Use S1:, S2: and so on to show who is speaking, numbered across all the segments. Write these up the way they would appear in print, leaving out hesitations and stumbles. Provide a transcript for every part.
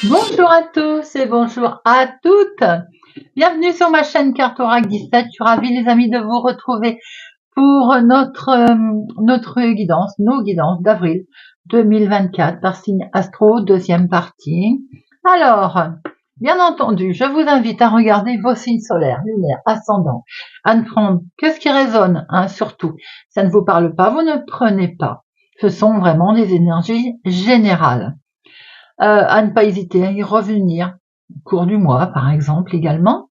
S1: Bonjour à tous et bonjour à toutes. Bienvenue sur ma chaîne Cartorac 17. Je suis ravie les amis de vous retrouver pour notre guidance, nos guidances d'avril 2024 par signe astro, deuxième partie. Alors, bien entendu, je vous invite à regarder vos signes solaires, lunaires, ascendants, à ne prendre que ce qui résonne, surtout. Ça ne vous parle pas, vous ne prenez pas. Ce sont vraiment des énergies générales. À ne pas hésiter à y revenir au cours du mois, par exemple, également.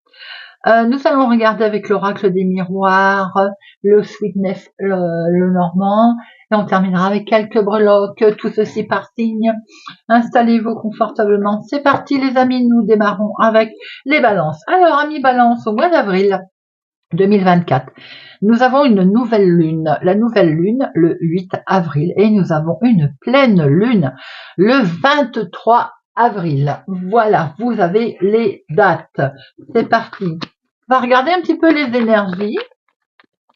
S1: Nous allons regarder avec l'oracle des miroirs, le Sweetness, le normand, et on terminera avec quelques breloques, tout ceci par signe. Installez-vous confortablement. C'est parti les amis, nous démarrons avec les balances. Alors, amis balance, au mois d'avril 2024, nous avons une nouvelle lune, la nouvelle lune le 8 avril, et nous avons une pleine lune le 23 avril. Voilà, vous avez les dates. C'est parti. On va regarder un petit peu les énergies.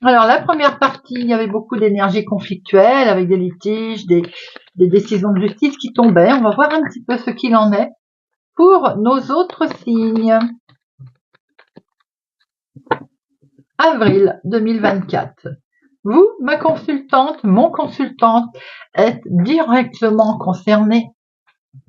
S1: Alors, la première partie, il y avait beaucoup d'énergie conflictuelle avec des litiges, des décisions de justice qui tombaient. On va voir un petit peu ce qu'il en est pour nos autres signes. Avril 2024. Vous, ma consultante, mon consultante, êtes directement concerné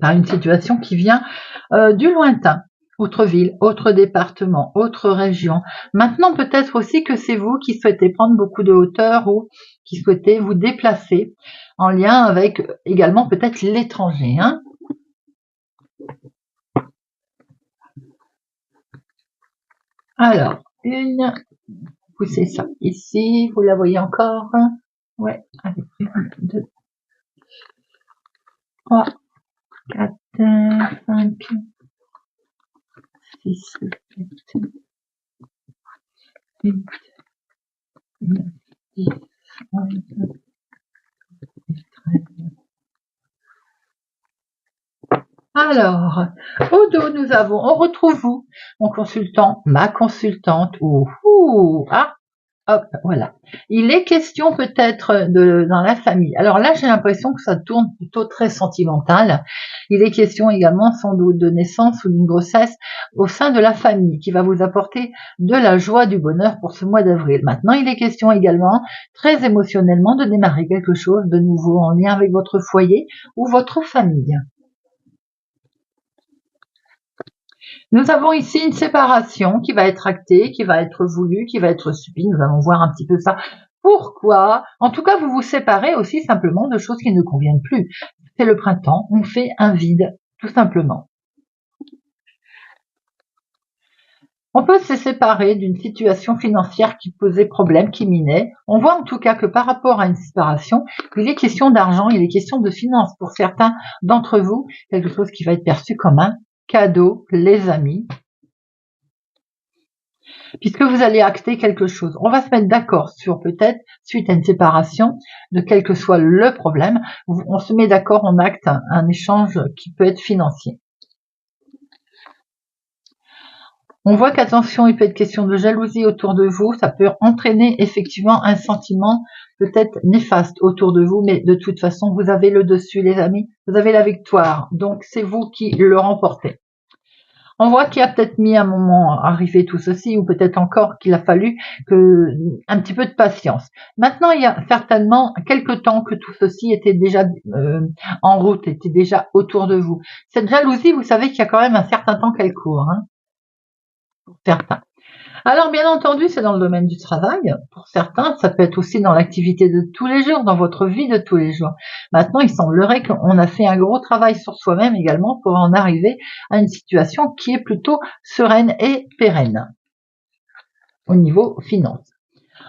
S1: par une situation qui vient du lointain. Autre ville, autre département, autre région. Maintenant, peut-être aussi que c'est vous qui souhaitez prendre beaucoup de hauteur ou qui souhaitez vous déplacer en lien avec également peut-être l'étranger. Alors, poussez ça ici, vous la voyez encore? Ouais, avec 1, 2, 3, 4, 5, 6, 7, 8, 9, 10, 11, 13. Alors, au dos, nous avons, on retrouve vous, mon consultant, ma consultante, hop, voilà. Il est question peut-être dans la famille. Alors là, j'ai l'impression que ça tourne plutôt très sentimental. Il est question également sans doute de naissance ou d'une grossesse au sein de la famille qui va vous apporter de la joie, du bonheur pour ce mois d'avril. Maintenant, il est question également très émotionnellement de démarrer quelque chose de nouveau en lien avec votre foyer ou votre famille. Nous avons ici une séparation qui va être actée, qui va être voulue, qui va être subie. Nous allons voir un petit peu ça. Pourquoi? En tout cas, vous vous séparez aussi simplement de choses qui ne conviennent plus. C'est le printemps, on fait un vide, tout simplement. On peut se séparer d'une situation financière qui posait problème, qui minait. On voit en tout cas que par rapport à une séparation, il est question d'argent, il est question de finances pour certains d'entre vous, quelque chose qui va être perçu comme un cadeau, les amis, puisque vous allez acter quelque chose. On va se mettre d'accord sur peut-être, suite à une séparation, de quel que soit le problème, on se met d'accord, on acte un échange qui peut être financier. On voit qu'attention, il peut être question de jalousie autour de vous, ça peut entraîner effectivement un sentiment peut-être néfaste autour de vous, mais de toute façon, vous avez le dessus, les amis, vous avez la victoire, donc c'est vous qui le remportez. On voit qu'il a peut-être mis un moment à arriver tout ceci, ou peut-être encore qu'il a fallu un petit peu de patience. Maintenant, il y a certainement quelque temps que tout ceci était déjà en route, était déjà autour de vous. Cette jalousie, vous savez qu'il y a quand même un certain temps qu'elle court, pour certains. Alors, bien entendu, c'est dans le domaine du travail. Pour certains, ça peut être aussi dans l'activité de tous les jours, dans votre vie de tous les jours. Maintenant, il semblerait qu'on a fait un gros travail sur soi-même également pour en arriver à une situation qui est plutôt sereine et pérenne au niveau finance.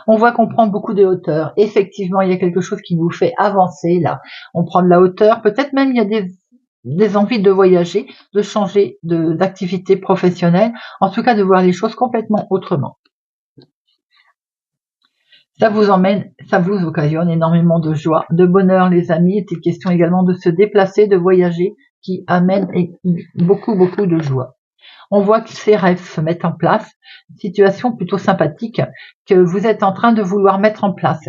S1: On voit qu'on prend beaucoup de hauteur. Effectivement, il y a quelque chose qui nous fait avancer là. On prend de la hauteur. Peut-être même il y a des envies de voyager, de changer d'activité professionnelle, en tout cas de voir les choses complètement autrement. Ça vous occasionne énormément de joie, de bonheur, les amis. Il était question également de se déplacer, de voyager, qui amène beaucoup, beaucoup de joie. On voit que ces rêves se mettent en place, une situation plutôt sympathique que vous êtes en train de vouloir mettre en place.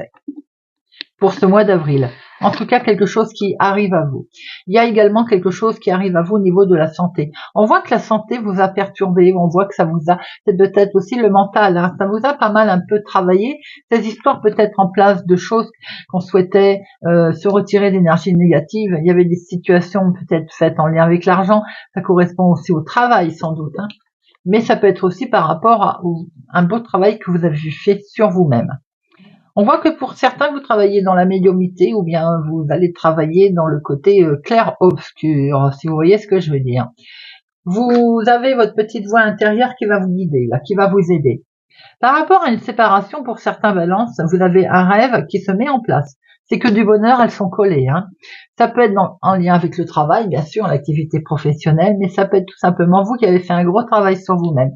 S1: pour ce mois d'avril. En tout cas, quelque chose qui arrive à vous. Il y a également quelque chose qui arrive à vous au niveau de la santé. On voit que la santé vous a perturbé, on voit que ça vous a, c'est peut-être aussi le mental, hein, ça vous a pas mal un peu travaillé. Ces histoires peut-être en place de choses qu'on souhaitait se retirer d'énergie négative. Il y avait des situations peut-être faites en lien avec l'argent. Ça correspond aussi au travail sans doute, hein. Mais ça peut être aussi par rapport à un beau travail que vous avez fait sur vous-même. On voit que pour certains, vous travaillez dans la médiumnité ou bien vous allez travailler dans le côté clair-obscur, si vous voyez ce que je veux dire. Vous avez votre petite voix intérieure qui va vous guider, là, qui va vous aider. Par rapport à une séparation, pour certains balances, vous avez un rêve qui se met en place. C'est que du bonheur, elles sont collées, hein. Ça peut être en lien avec le travail, bien sûr, l'activité professionnelle, mais ça peut être tout simplement vous qui avez fait un gros travail sur vous-même.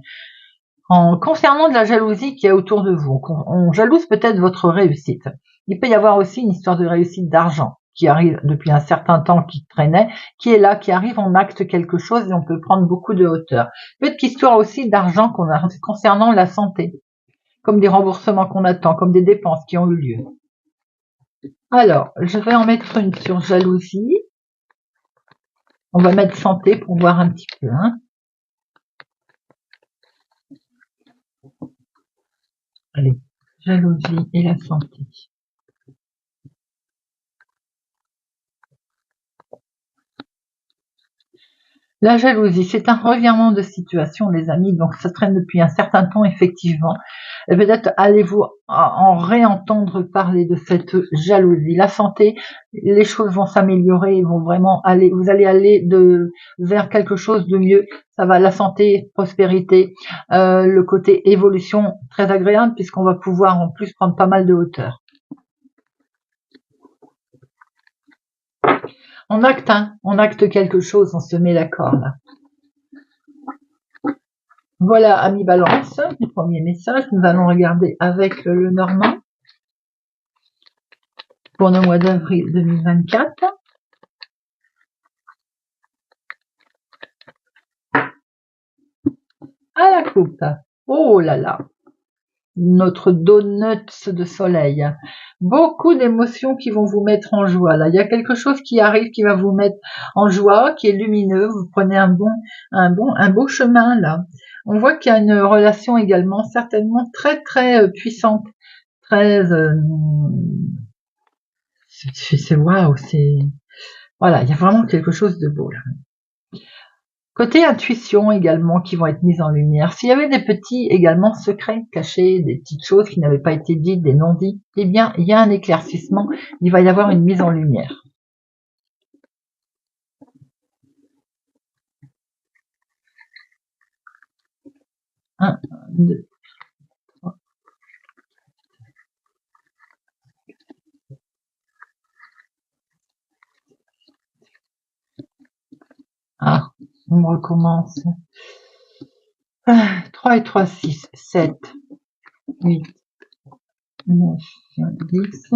S1: En concernant de la jalousie qui est autour de vous, on jalouse peut-être votre réussite. Il peut y avoir aussi une histoire de réussite d'argent qui arrive depuis un certain temps, qui traînait, qui est là, qui arrive, on acte quelque chose et on peut prendre beaucoup de hauteur. Peut-être qu'histoire aussi d'argent qu'on a concernant la santé, comme des remboursements qu'on attend, comme des dépenses qui ont eu lieu. Alors, je vais en mettre une sur jalousie. On va mettre santé pour voir un petit peu, hein. Allez, jalousie et la santé. La jalousie, c'est un revirement de situation, les amis, donc ça traîne depuis un certain temps, effectivement. Et peut-être allez-vous en réentendre parler de cette jalousie. La santé, les choses vont s'améliorer, vont vraiment aller, vous allez aller vers quelque chose de mieux. Ça va, la santé, prospérité, le côté évolution, très agréable, puisqu'on va pouvoir en plus prendre pas mal de hauteur. On acte quelque chose, on se met d'accord là. Voilà, amis Balance, le premier message. Nous allons regarder avec le Normand pour le mois d'avril 2024. À la coupe. Oh là là. Notre donuts de soleil. Beaucoup d'émotions qui vont vous mettre en joie. Là, il y a quelque chose qui arrive qui va vous mettre en joie, qui est lumineux. Vous prenez un beau chemin là. On voit qu'il y a une relation également certainement très très puissante, très c'est waouh, c'est voilà, il y a vraiment quelque chose de beau là. Côté intuition également qui vont être mises en lumière. S'il y avait des petits également secrets cachés, des petites choses qui n'avaient pas été dites, des non-dits, eh bien il y a un éclaircissement, il va y avoir une mise en lumière. Un, deux, trois. Ah, on recommence. 3 et 3, 6, 7, 8, 9, 10,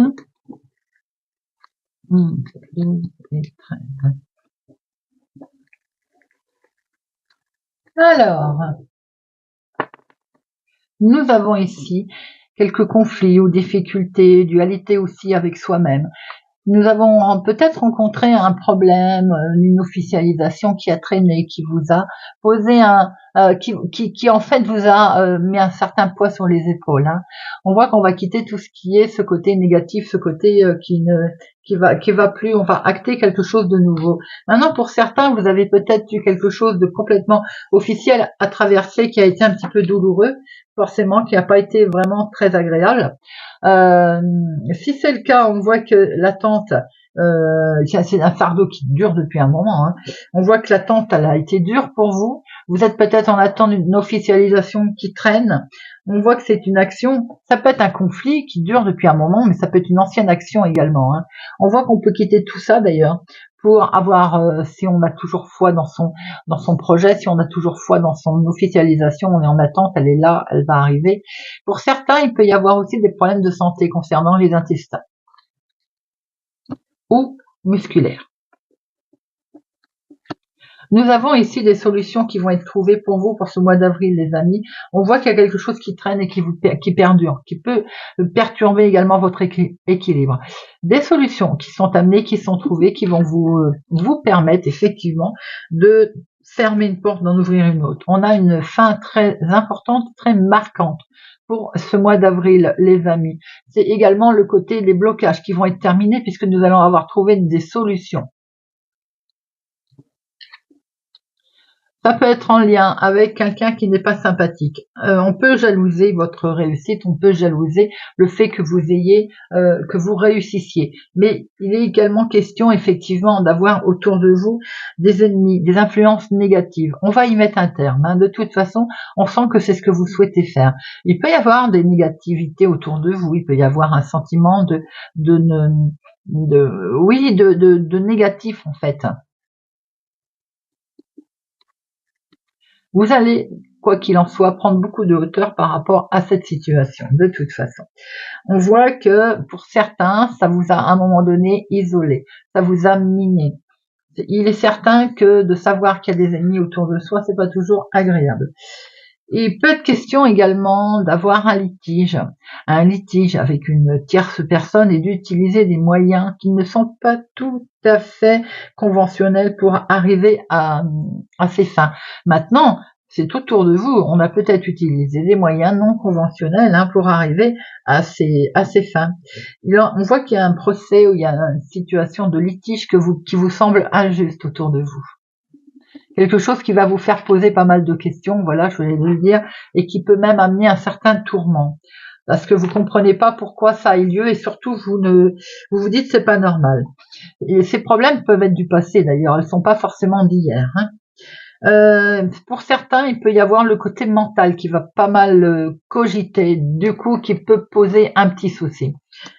S1: 11, 12 et 13. Alors, nous avons ici quelques conflits ou difficultés, dualité aussi avec soi-même. Nous avons peut-être rencontré un problème, une officialisation qui a traîné, qui vous a posé qui en fait vous a mis un certain poids sur les épaules, hein. On voit qu'on va quitter tout ce qui est ce côté négatif, ce côté qui va plus, on va acter quelque chose de nouveau. Maintenant, pour certains, vous avez peut-être eu quelque chose de complètement officiel à traverser qui a été un petit peu douloureux, forcément, qui n'a pas été vraiment très agréable. Si c'est le cas, on voit que l'attente, c'est un fardeau qui dure depuis un moment, hein. On voit que l'attente, elle a été dure pour vous. Vous êtes peut-être en attente d'une officialisation qui traîne. On voit que c'est une action, ça peut être un conflit qui dure depuis un moment, mais ça peut être une ancienne action également, hein. On voit qu'on peut quitter tout ça d'ailleurs pour avoir, si on a toujours foi dans son projet, si on a toujours foi dans son officialisation, on est en attente, elle est là, elle va arriver. Pour certains, il peut y avoir aussi des problèmes de santé concernant les intestins ou musculaires. Nous avons ici des solutions qui vont être trouvées pour vous pour ce mois d'avril, les amis. On voit qu'il y a quelque chose qui traîne et qui perdure, qui peut perturber également votre équilibre. Des solutions qui sont amenées, qui sont trouvées, qui vont vous permettre effectivement de fermer une porte, d'en ouvrir une autre. On a une fin très importante, très marquante pour ce mois d'avril, les amis. C'est également le côté des blocages qui vont être terminés puisque nous allons avoir trouvé des solutions. Ça peut être en lien avec quelqu'un qui n'est pas sympathique. On peut jalouser votre réussite, on peut jalouser le fait que vous réussissiez. Mais il est également question effectivement d'avoir autour de vous des ennemis, des influences négatives. On va y mettre un terme. Hein. De toute façon, on sent que c'est ce que vous souhaitez faire. Il peut y avoir des négativités autour de vous. Il peut y avoir un sentiment de négatif en fait. Vous allez, quoi qu'il en soit, prendre beaucoup de hauteur par rapport à cette situation, de toute façon. On voit que, pour certains, ça vous a à un moment donné isolé, ça vous a miné. Il est certain que de savoir qu'il y a des ennemis autour de soi, c'est pas toujours agréable. Il peut être question également d'avoir un litige avec une tierce personne et d'utiliser des moyens qui ne sont pas tout à fait conventionnels pour arriver à ses fins. Maintenant, c'est autour de vous. On a peut-être utilisé des moyens non conventionnels pour arriver à ses fins. On voit qu'il y a un procès ou il y a une situation de litige qui vous semble injuste autour de vous. Quelque chose qui va vous faire poser pas mal de questions, voilà, je voulais le dire, et qui peut même amener un certain tourment. Parce que vous comprenez pas pourquoi ça a eu lieu et surtout vous vous dites c'est pas normal. Et ces problèmes peuvent être du passé d'ailleurs, elles sont pas forcément d'hier. Pour certains, il peut y avoir le côté mental qui va pas mal cogiter, du coup qui peut poser un petit souci.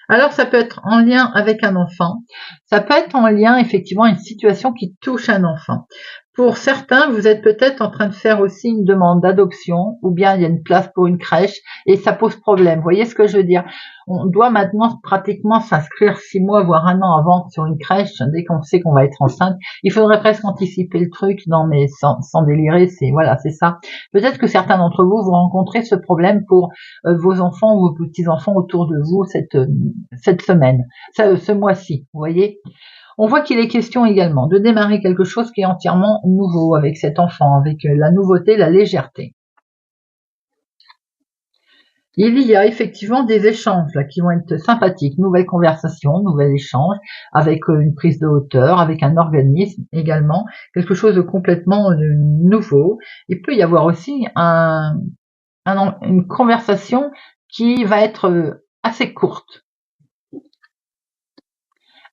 S1: Alors ça peut être en lien avec un enfant, ça peut être en lien effectivement une situation qui touche un enfant. Pour certains, vous êtes peut-être en train de faire aussi une demande d'adoption ou bien il y a une place pour une crèche et ça pose problème. Vous voyez ce que je veux dire? On doit maintenant pratiquement s'inscrire 6 mois voire 1 an avant sur une crèche dès qu'on sait qu'on va être enceinte. Il faudrait presque anticiper le truc, non mais sans délirer, c'est ça. Peut-être que certains d'entre vous rencontrez ce problème pour vos enfants ou vos petits-enfants autour de vous cette semaine, ce mois-ci, vous voyez? On voit qu'il est question également de démarrer quelque chose qui est entièrement nouveau avec cet enfant, avec la nouveauté, la légèreté. Il y a effectivement des échanges là, qui vont être sympathiques, nouvelles conversations, nouvel échange, avec une prise de hauteur, avec un organisme également, quelque chose de complètement nouveau. Il peut y avoir aussi une conversation qui va être assez courte.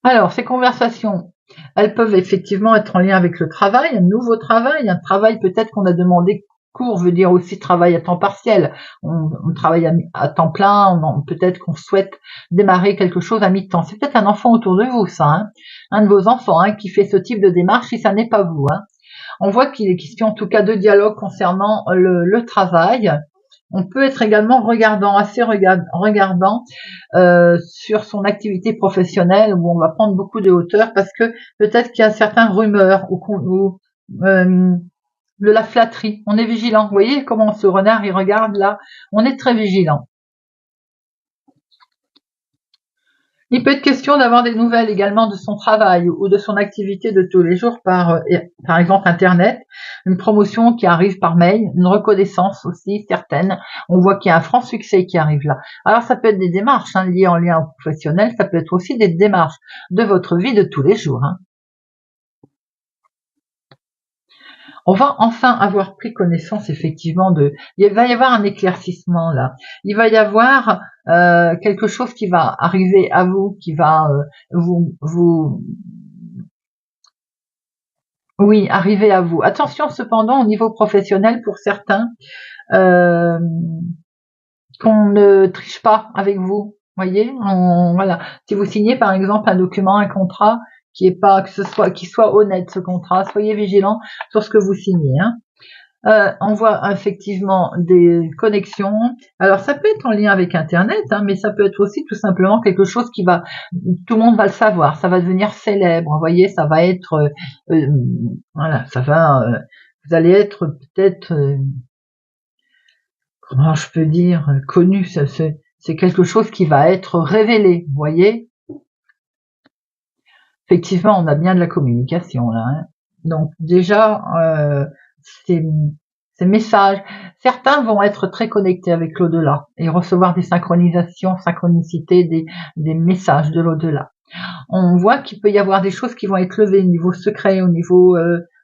S1: Alors, ces conversations, elles peuvent effectivement être en lien avec le travail, un nouveau travail, un travail peut-être qu'on a demandé court, veut dire aussi travail à temps partiel. On travaille à temps plein, peut-être qu'on souhaite démarrer quelque chose à mi-temps. C'est peut-être un enfant autour de vous, ça, un de vos enfants qui fait ce type de démarche si ça n'est pas vous. On voit qu'il est question en tout cas de dialogue concernant le travail. On peut être également regardant sur son activité professionnelle où on va prendre beaucoup de hauteur parce que peut-être qu'il y a certaines rumeurs ou de la flatterie. On est vigilant. Vous voyez comment ce renard il regarde là? On est très vigilant. Il peut être question d'avoir des nouvelles également de son travail ou de son activité de tous les jours par exemple Internet, une promotion qui arrive par mail, une reconnaissance aussi certaine. On voit qu'il y a un franc succès qui arrive là. Alors ça peut être des démarches liées en lien au professionnel, ça peut être aussi des démarches de votre vie de tous les jours. On va enfin avoir pris connaissance effectivement il va y avoir un éclaircissement là. Il va y avoir quelque chose qui va arriver à vous, qui va arriver à vous. Attention cependant au niveau professionnel pour certains, qu'on ne triche pas avec vous. Voyez, voilà. Si vous signez par exemple un document, un contrat, qui soit honnête ce contrat, soyez vigilant sur ce que vous signez. On voit effectivement des connexions. Alors ça peut être en lien avec Internet, hein, mais ça peut être aussi tout simplement quelque chose qui va, tout le monde va le savoir, ça va devenir célèbre. Vous voyez, ça va être, voilà, ça va, vous allez être peut-être, comment je peux dire, connu. C'est quelque chose qui va être révélé. Vous voyez. Effectivement, on a bien de la communication là, hein. Donc déjà, ces, ces messages, certains vont être très connectés avec l'au-delà et recevoir des synchronicités, des messages de l'au-delà. On voit qu'il peut y avoir des choses qui vont être levées au niveau secret, au niveau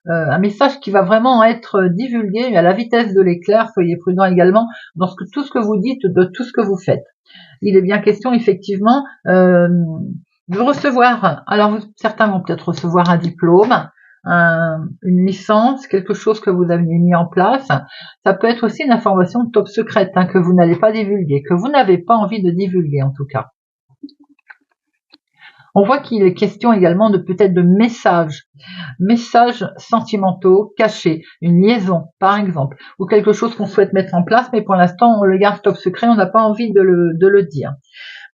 S1: un message qui va vraiment être divulgué à la vitesse de l'éclair. Soyez prudents également dans tout ce que vous dites, de tout ce que vous faites. Il est bien question effectivement de recevoir. Alors certains vont peut-être recevoir un diplôme, une licence, quelque chose que vous avez mis en place. Ça peut être aussi une information top secrète, hein, que vous n'allez pas divulguer, que vous n'avez pas envie de divulguer en tout cas. On voit qu'il est question également de peut-être de messages sentimentaux cachés, une liaison par exemple, ou quelque chose qu'on souhaite mettre en place, mais pour l'instant on le garde top secret, on n'a pas envie de le dire.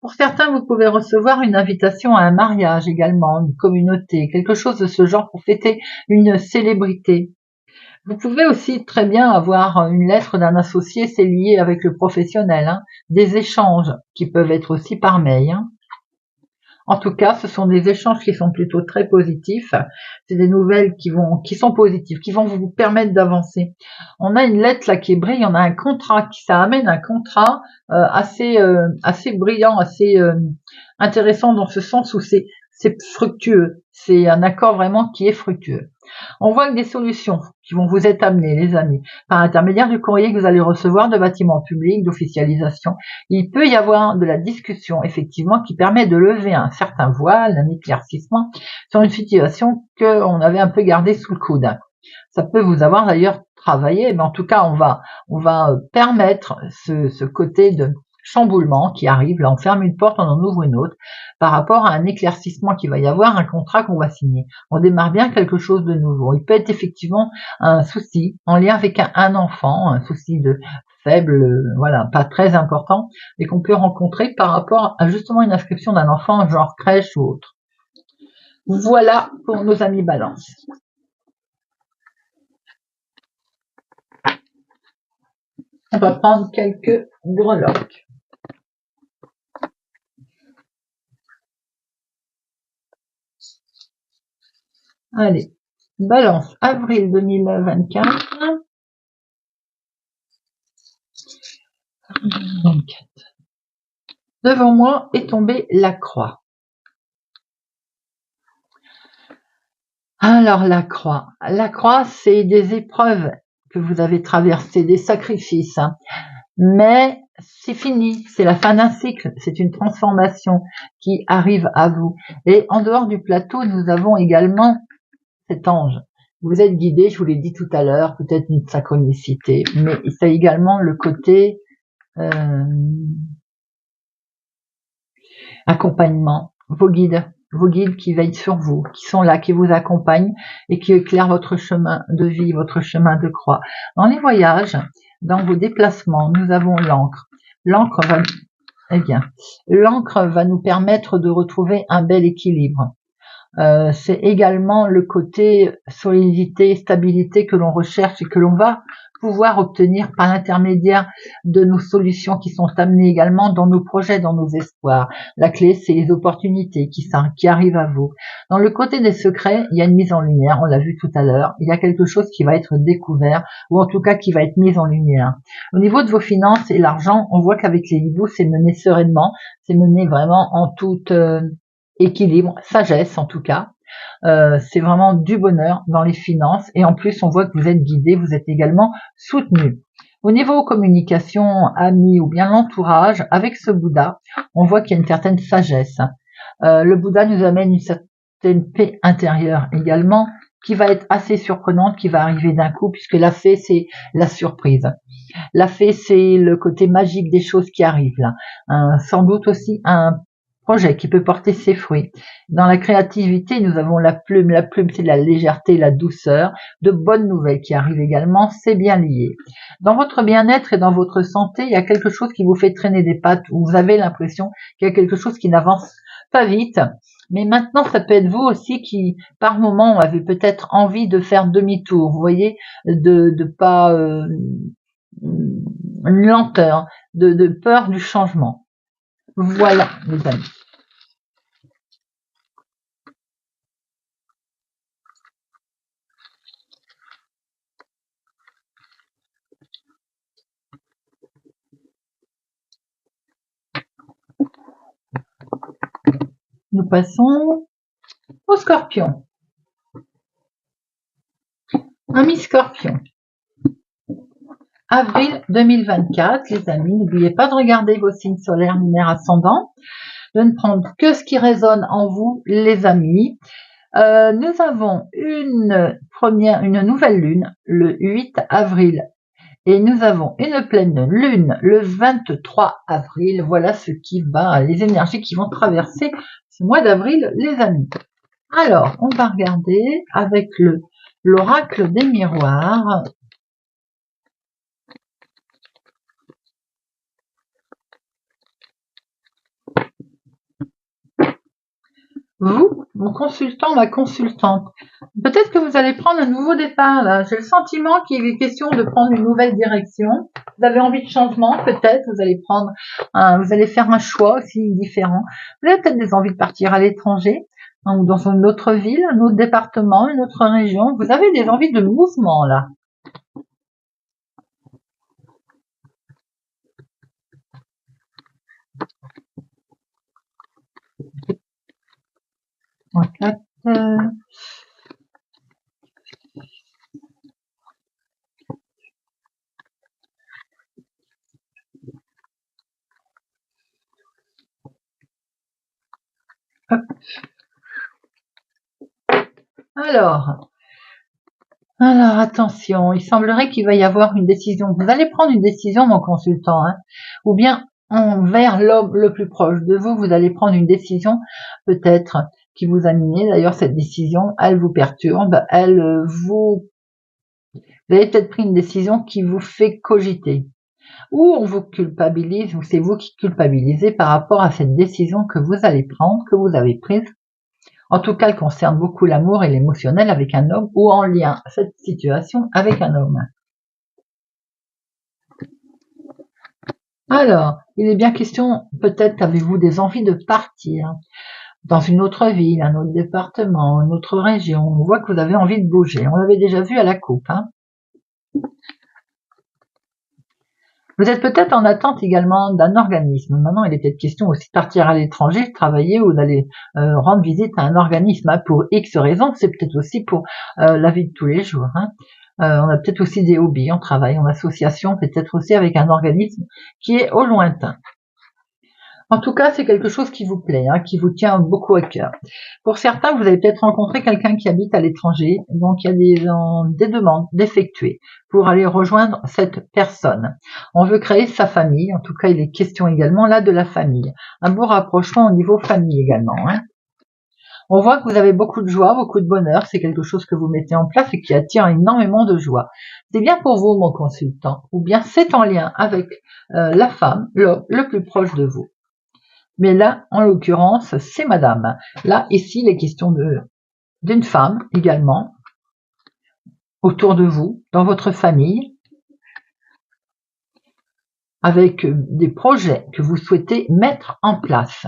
S1: Pour certains, vous pouvez recevoir une invitation à un mariage également, une communauté, quelque chose de ce genre pour fêter une célébrité. Vous pouvez aussi très bien avoir une lettre d'un associé, c'est lié avec le professionnel, hein, des échanges qui peuvent être aussi par mail, hein. En tout cas, ce sont des échanges qui sont plutôt très positifs. C'est des nouvelles qui sont positives, qui vont vous permettre d'avancer. On a une lettre là qui brille, on a un contrat ça amène un contrat assez brillant, assez intéressant dans ce sens où c'est fructueux. C'est un accord vraiment qui est fructueux. On voit que des solutions qui vont vous être amenées, les amis, par intermédiaire du courrier que vous allez recevoir de bâtiments publics, d'officialisation. Il peut y avoir de la discussion, effectivement, qui permet de lever un certain voile, un éclaircissement sur une situation qu'on avait un peu gardée sous le coude. Ça peut vous avoir d'ailleurs travaillé, mais en tout cas, on va permettre ce côté de chamboulement qui arrive. Là, on ferme une porte, on en ouvre une autre, par rapport à un éclaircissement qu'il va y avoir, un contrat qu'on va signer. On démarre bien quelque chose de nouveau. Il peut être effectivement un souci en lien avec un enfant, un souci de faible, voilà, pas très important, mais qu'on peut rencontrer par rapport à justement une inscription d'un enfant, genre crèche ou autre. Voilà pour nos amis Balance. On va prendre quelques breloques. Allez, Balance, avril 2024. 24. Devant moi est tombée la croix. Alors la croix, c'est des épreuves que vous avez traversées, des sacrifices, hein. Mais c'est fini, c'est la fin d'un cycle, c'est une transformation qui arrive à vous. Et en dehors du plateau, nous avons également cet ange. Vous êtes guidé, je vous l'ai dit tout à l'heure, peut-être une synchronicité, mais c'est également le côté accompagnement, vos guides qui veillent sur vous, qui sont là, qui vous accompagnent et qui éclairent votre chemin de vie, votre chemin de croix. Dans les voyages, dans vos déplacements, nous avons l'encre. L'encre va nous permettre de retrouver un bel équilibre. C'est également le côté solidité, stabilité que l'on recherche et que l'on va pouvoir obtenir par l'intermédiaire de nos solutions qui sont amenées également dans nos projets, dans nos espoirs. La clé, c'est les opportunités qui arrivent à vous. Dans le côté des secrets, il y a une mise en lumière, on l'a vu tout à l'heure, il y a quelque chose qui va être découvert, ou en tout cas qui va être mis en lumière. Au niveau de vos finances et l'argent, on voit qu'avec les hiboux, c'est mené sereinement, c'est mené vraiment en toute équilibre, sagesse en tout cas. C'est vraiment du bonheur dans les finances et en plus on voit que vous êtes guidé, vous êtes également soutenu. Au niveau communication, amis ou bien l'entourage, avec ce Bouddha, on voit qu'il y a une certaine sagesse. Le Bouddha nous amène une certaine paix intérieure également, qui va être assez surprenante, qui va arriver d'un coup, puisque la fée, c'est la surprise. La fée, c'est le côté magique des choses qui arrivent là. Sans doute aussi un projet qui peut porter ses fruits. Dans la créativité, nous avons la plume. La plume, c'est de la légèreté, la douceur, de bonnes nouvelles qui arrivent également, c'est bien lié. Dans votre bien-être et dans votre santé, il y a quelque chose qui vous fait traîner des pattes, où vous avez l'impression qu'il y a quelque chose qui n'avance pas vite. Mais maintenant, ça peut être vous aussi qui, par moment, avez peut-être envie de faire demi-tour, vous voyez, de pas une lenteur, de peur du changement. Voilà, les amis. Nous passons au Scorpion. Ami Scorpion. Avril 2024, les amis, n'oubliez pas de regarder vos signes solaires, lunaires, ascendants, de ne prendre que ce qui résonne en vous, les amis. Nous avons une nouvelle lune le 8 avril et nous avons une pleine lune le 23 avril. Voilà les énergies qui vont traverser ce mois d'avril, les amis. Alors, on va regarder avec l'oracle des miroirs. Vous, mon consultant, ma consultante, peut-être que vous allez prendre un nouveau départ là. J'ai le sentiment qu'il est question de prendre une nouvelle direction. Vous avez envie de changement, peut-être. Vous allez faire un choix aussi différent. Vous avez peut-être des envies de partir à l'étranger, ou dans une autre ville, un autre département, une autre région. Vous avez des envies de mouvement là. Alors attention, il semblerait qu'il va y avoir une décision. Vous allez prendre une décision, mon consultant, hein, ou bien envers l'homme le plus proche de vous, vous allez prendre une décision peut-être qui vous anime. D'ailleurs, cette décision, elle vous perturbe, vous avez peut-être pris une décision qui vous fait cogiter. Ou on vous culpabilise, ou c'est vous qui culpabilisez par rapport à cette décision que vous allez prendre, que vous avez prise. En tout cas, elle concerne beaucoup l'amour et l'émotionnel avec un homme ou en lien cette situation avec un homme. Alors, il est bien question, peut-être avez-vous des envies de partir dans une autre ville, un autre département, une autre région. On voit que vous avez envie de bouger. On l'avait déjà vu à la coupe. Hein. Vous êtes peut-être en attente également d'un organisme. Maintenant, il est peut-être question aussi de partir à l'étranger, travailler ou d'aller rendre visite à un organisme hein, pour X raisons. C'est peut-être aussi pour la vie de tous les jours. Hein. On a peut-être aussi des hobbies, on travaille en association, peut-être aussi avec un organisme qui est au lointain. En tout cas, c'est quelque chose qui vous plaît, hein, qui vous tient beaucoup à cœur. Pour certains, vous avez peut-être rencontré quelqu'un qui habite à l'étranger, donc il y a des demandes d'effectuer pour aller rejoindre cette personne. On veut créer sa famille, en tout cas, il est question également là de la famille. Un beau rapprochement au niveau famille également. Hein. On voit que vous avez beaucoup de joie, beaucoup de bonheur, c'est quelque chose que vous mettez en place et qui attire énormément de joie. C'est bien pour vous, mon consultant, ou bien c'est en lien avec la femme, le plus proche de vous. Mais là, en l'occurrence, c'est madame. Là, ici, il est question d'une femme également, autour de vous, dans votre famille, avec des projets que vous souhaitez mettre en place.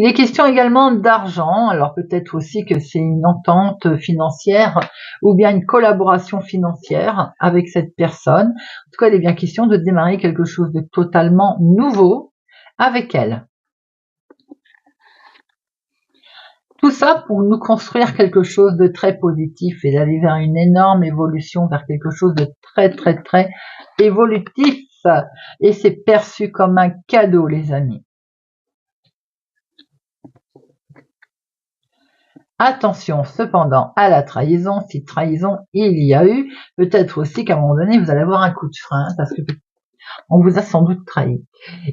S1: Il est question également d'argent, alors peut-être aussi que c'est une entente financière ou bien une collaboration financière avec cette personne. En tout cas, il est bien question de démarrer quelque chose de totalement nouveau avec elle. Tout ça pour nous construire quelque chose de très positif et d'aller vers une énorme évolution, vers quelque chose de très très très évolutif. Et c'est perçu comme un cadeau, les amis. Attention cependant à la trahison, si trahison il y a eu, peut-être aussi qu'à un moment donné vous allez avoir un coup de frein, parce que On vous a sans doute trahi.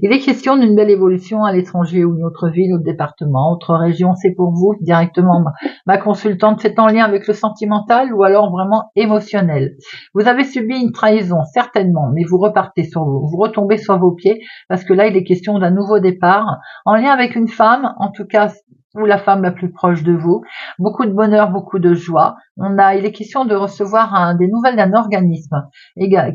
S1: Il est question d'une belle évolution à l'étranger ou une autre ville, autre département, autre région. C'est pour vous directement ma consultante. C'est en lien avec le sentimental ou alors vraiment émotionnel. Vous avez subi une trahison, certainement, mais vous repartez sur vous retombez sur vos pieds parce que là, il est question d'un nouveau départ en lien avec une femme, en tout cas, ou la femme la plus proche de vous. Beaucoup de bonheur, beaucoup de joie. Il est question de recevoir des nouvelles d'un organisme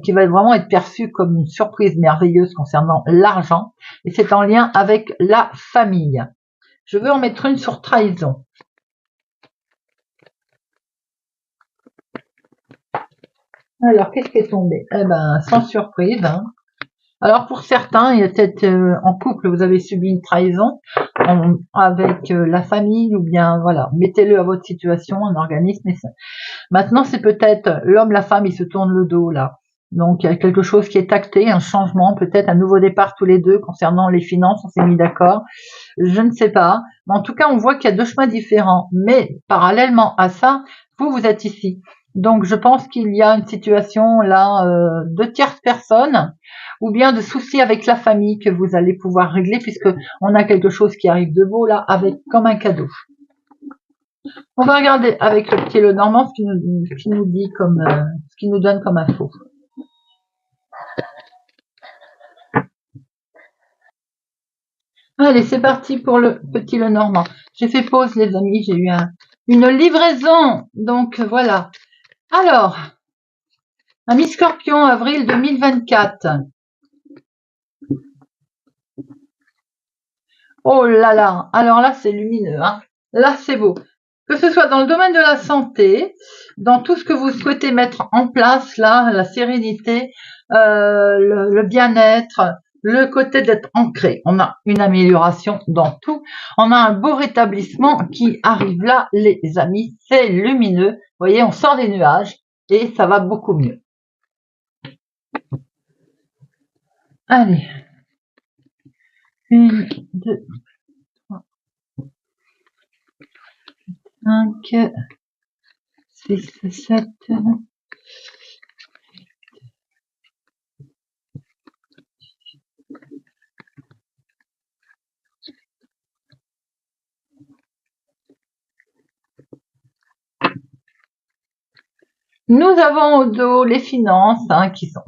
S1: qui va vraiment être perçu comme une surprise merveilleuse concernant l'argent. Et c'est en lien avec la famille. Je veux en mettre une sur trahison. Alors, qu'est-ce qui est tombé? Eh ben, sans surprise, hein. Alors pour certains, il y a peut-être en couple, vous avez subi une trahison avec la famille ou bien voilà, mettez-le à votre situation, un organisme. Maintenant, c'est peut-être l'homme, la femme, ils se tournent le dos là. Donc il y a quelque chose qui est acté, un changement, peut-être un nouveau départ tous les deux concernant les finances, on s'est mis d'accord. Je ne sais pas. Mais en tout cas, on voit qu'il y a deux chemins différents. Mais parallèlement à ça, vous êtes ici. Donc je pense qu'il y a une situation là de tierces personnes ou bien de soucis avec la famille que vous allez pouvoir régler puisque on a quelque chose qui arrive de beau là avec comme un cadeau. On va regarder avec le petit Lenormand ce qu'il nous dit comme ce qu'il nous donne comme info. Allez, c'est parti pour le petit Lenormand. J'ai fait pause les amis, j'ai eu une livraison. Donc voilà. Alors, ami Scorpion, avril 2024. Oh là là, alors là c'est lumineux, hein. Là c'est beau. Que ce soit dans le domaine de la santé, dans tout ce que vous souhaitez mettre en place, là, la sérénité, le bien-être, le côté d'être ancré. On a une amélioration dans tout. On a un beau rétablissement qui arrive là, les amis. C'est lumineux. Vous voyez, on sort des nuages et ça va beaucoup mieux. Allez. 1, 2, 3, 5, 6, 7. Nous avons au dos les finances qui sont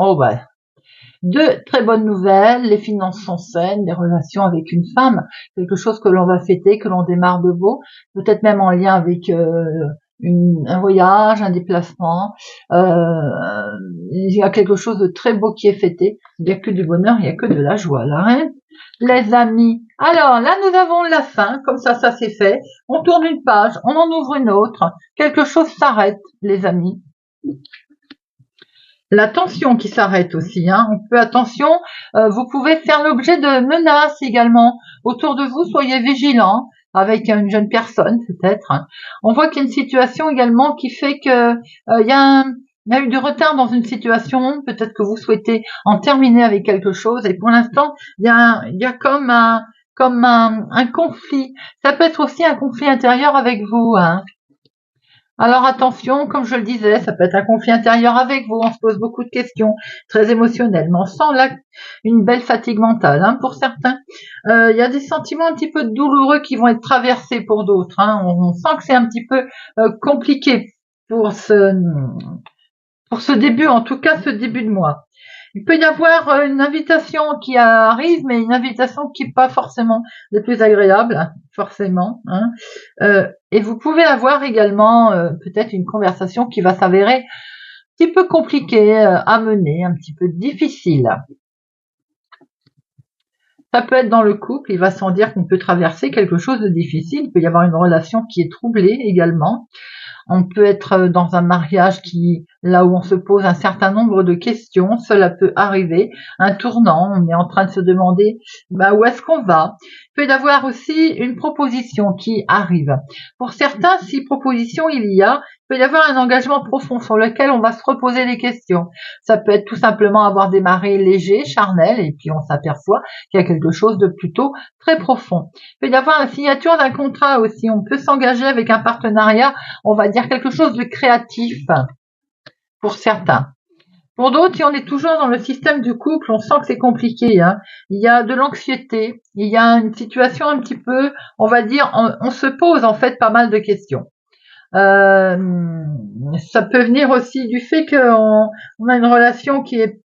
S1: deux très bonnes nouvelles. Les finances sont saines, les relations avec une femme, quelque chose que l'on va fêter, que l'on démarre de beau, peut-être même en lien avec un voyage, un déplacement. Il y a quelque chose de très beau qui est fêté. Il n'y a que du bonheur, il n'y a que de la joie là, hein, les amis. Alors là, nous avons la fin, comme ça c'est fait. On tourne une page, on en ouvre une autre. Quelque chose s'arrête, les amis. La tension qui s'arrête aussi, hein. On peut, attention, vous pouvez faire l'objet de menaces également. Autour de vous, soyez vigilants avec une jeune personne peut-être. Hein. On voit qu'il y a une situation également qui fait que il y a eu du retard dans une situation. Peut-être que vous souhaitez en terminer avec quelque chose et pour l'instant, il y a comme un conflit. Ça peut être aussi un conflit intérieur avec vous, hein. Alors attention, comme je le disais, ça peut être un conflit intérieur avec vous, on se pose beaucoup de questions, très émotionnellement. On sent là une belle fatigue mentale hein, pour certains. Il y a des sentiments un petit peu douloureux qui vont être traversés pour d'autres. Hein. On sent que c'est un petit peu compliqué pour ce début, en tout cas ce début de mois. Il peut y avoir une invitation qui arrive, mais une invitation qui n'est pas forcément la plus agréable, forcément. Hein. Et vous pouvez avoir également peut-être une conversation qui va s'avérer un petit peu compliquée à mener, un petit peu difficile. Ça peut être dans le couple, il va sans dire qu'on peut traverser quelque chose de difficile. Il peut y avoir une relation qui est troublée également. On peut être dans un mariage là où on se pose un certain nombre de questions, cela peut arriver, un tournant, on est en train de se demander où est-ce qu'on va. Il peut y avoir aussi une proposition qui arrive. Pour certains, si proposition il y a, il peut y avoir un engagement profond sur lequel on va se reposer des questions. Ça peut être tout simplement avoir démarré léger, charnel, et puis on s'aperçoit qu'il y a quelque chose de plutôt très profond. Il peut y avoir la signature d'un contrat aussi. On peut s'engager avec un partenariat, on va dire quelque chose de créatif pour certains. Pour d'autres, si on est toujours dans le système du couple, on sent que c'est compliqué, hein. Il y a de l'anxiété, il y a une situation un petit peu, on va dire, on se pose en fait pas mal de questions. Euh, Ça peut venir aussi du fait qu'on a une relation qui est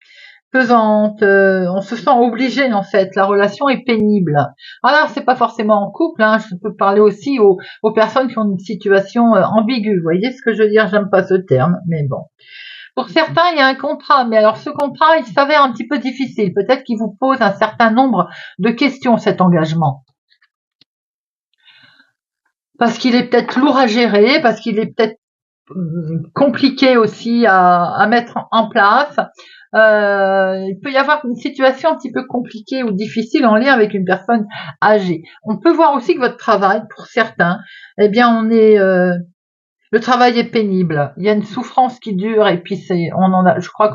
S1: pesante, on se sent obligé en fait, la relation est pénible. Alors c'est pas forcément en couple, hein, je peux parler aussi aux personnes qui ont une situation ambiguë. Vous voyez ce que je veux dire? J'aime pas ce terme, mais bon. Pour certains, il y a un contrat, mais alors ce contrat, il s'avère un petit peu difficile. Peut-être qu'il vous pose un certain nombre de questions, cet engagement. Parce qu'il est peut-être lourd à gérer, parce qu'il est peut-être compliqué aussi à mettre en place. Il peut y avoir une situation un petit peu compliquée ou difficile en lien avec une personne âgée. On peut voir aussi que votre travail, pour certains, eh bien, le travail est pénible. Il y a une souffrance qui dure et puis je crois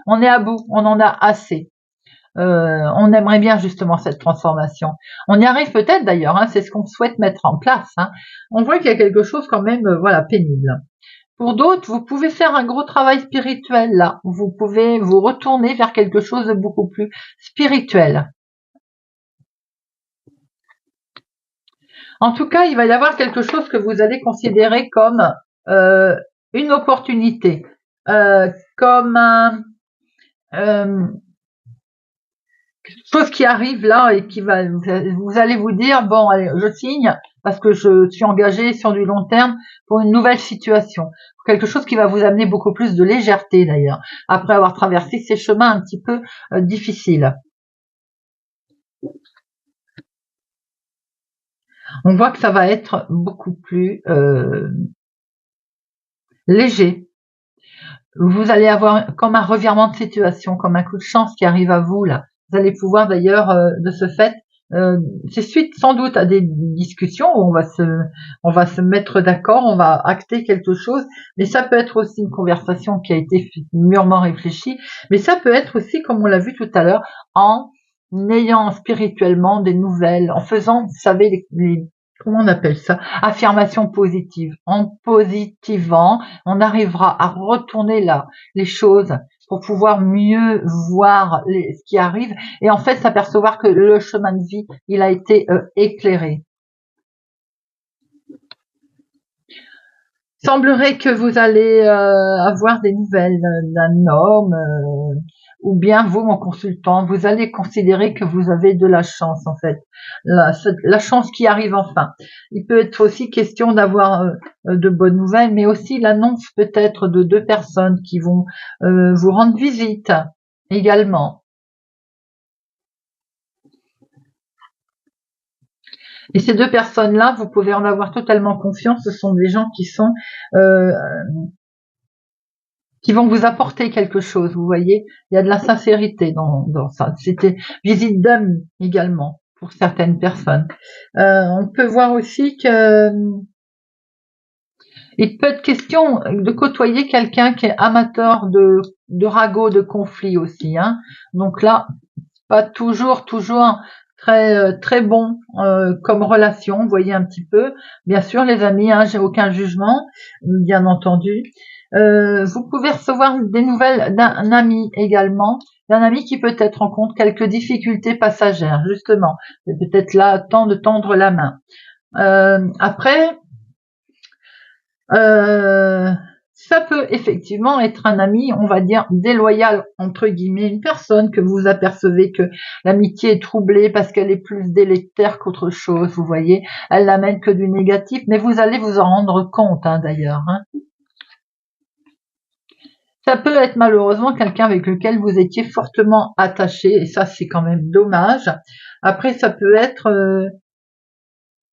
S1: on est à bout, on en a assez. On aimerait bien justement cette transformation. On y arrive peut-être d'ailleurs, hein, c'est ce qu'on souhaite mettre en place. Hein. On voit qu'il y a quelque chose quand même, voilà, pénible. Pour d'autres, vous pouvez faire un gros travail spirituel là. Vous pouvez vous retourner vers quelque chose de beaucoup plus spirituel. En tout cas, il va y avoir quelque chose que vous allez considérer comme euh, une opportunité, comme quelque chose qui arrive là et qui va, vous allez vous dire bon, allez, je signe parce que je suis engagé sur du long terme pour une nouvelle situation, quelque chose qui va vous amener beaucoup plus de légèreté d'ailleurs après avoir traversé ces chemins un petit peu difficiles. On voit que ça va être beaucoup plus léger. Vous allez avoir comme un revirement de situation, comme un coup de chance qui arrive à vous là. Vous allez pouvoir d'ailleurs de ce fait, c'est suite sans doute à des discussions où on va se mettre d'accord, on va acter quelque chose, mais ça peut être aussi une conversation qui a été mûrement réfléchie, mais ça peut être aussi, comme on l'a vu tout à l'heure, en ayant spirituellement des nouvelles, en faisant, vous savez, comment on appelle ça? Affirmation positive. En positivant, on arrivera à retourner là les choses pour pouvoir mieux voir ce qui arrive et en fait s'apercevoir que le chemin de vie, il a été éclairé. Il semblerait que vous allez avoir des nouvelles d'un homme ou bien vous, mon consultant, vous allez considérer que vous avez de la chance en fait, la chance qui arrive enfin. Il peut être aussi question d'avoir de bonnes nouvelles, mais aussi l'annonce peut-être de deux personnes qui vont vous rendre visite également. Et ces deux personnes-là, vous pouvez en avoir totalement confiance, ce sont des gens qui vont vous apporter quelque chose, vous voyez. Il y a de la sincérité dans ça. C'était visite d'amis également pour certaines personnes. On peut voir aussi que il peut être question de côtoyer quelqu'un qui est amateur de ragots, de conflits aussi. Hein. Donc là, pas toujours très bon comme relation, vous voyez un petit peu. Bien sûr, les amis, hein, j'ai aucun jugement, bien entendu. Vous pouvez recevoir des nouvelles d'un ami également, d'un ami qui peut-être rencontre quelques difficultés passagères, justement. C'est peut-être là temps de tendre la main. Après, euh, ça peut effectivement être un ami, on va dire, déloyal, entre guillemets, une personne que vous apercevez que l'amitié est troublée parce qu'elle est plus délétère qu'autre chose, vous voyez. Elle n'amène que du négatif, mais vous allez vous en rendre compte, hein, d'ailleurs. Hein. Ça peut être malheureusement quelqu'un avec lequel vous étiez fortement attaché, et ça c'est quand même dommage. Après, ça peut être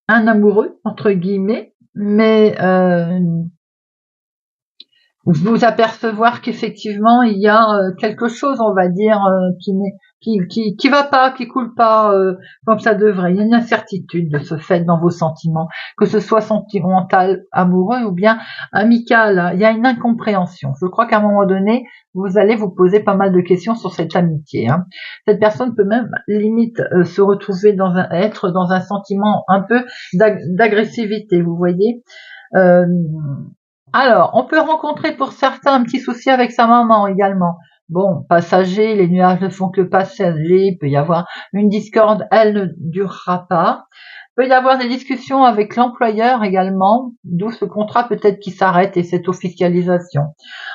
S1: un amoureux, entre guillemets, mais vous apercevoir qu'effectivement il y a quelque chose, on va dire, qui va pas, qui coule pas comme ça devrait. Il y a une incertitude de ce fait dans vos sentiments, que ce soit sentimental, amoureux ou bien amical. Il y a une incompréhension. Je crois qu'à un moment donné, vous allez vous poser pas mal de questions sur cette amitié. Hein. Cette personne peut même limite se retrouver être dans un sentiment un peu d'agressivité, vous voyez. Euh, alors, on peut rencontrer pour certains un petit souci avec sa maman également. Bon, passager, les nuages ne font que passager, il peut y avoir une discorde, elle ne durera pas. Il peut y avoir des discussions avec l'employeur également, d'où ce contrat peut-être qui s'arrête et cette officialisation.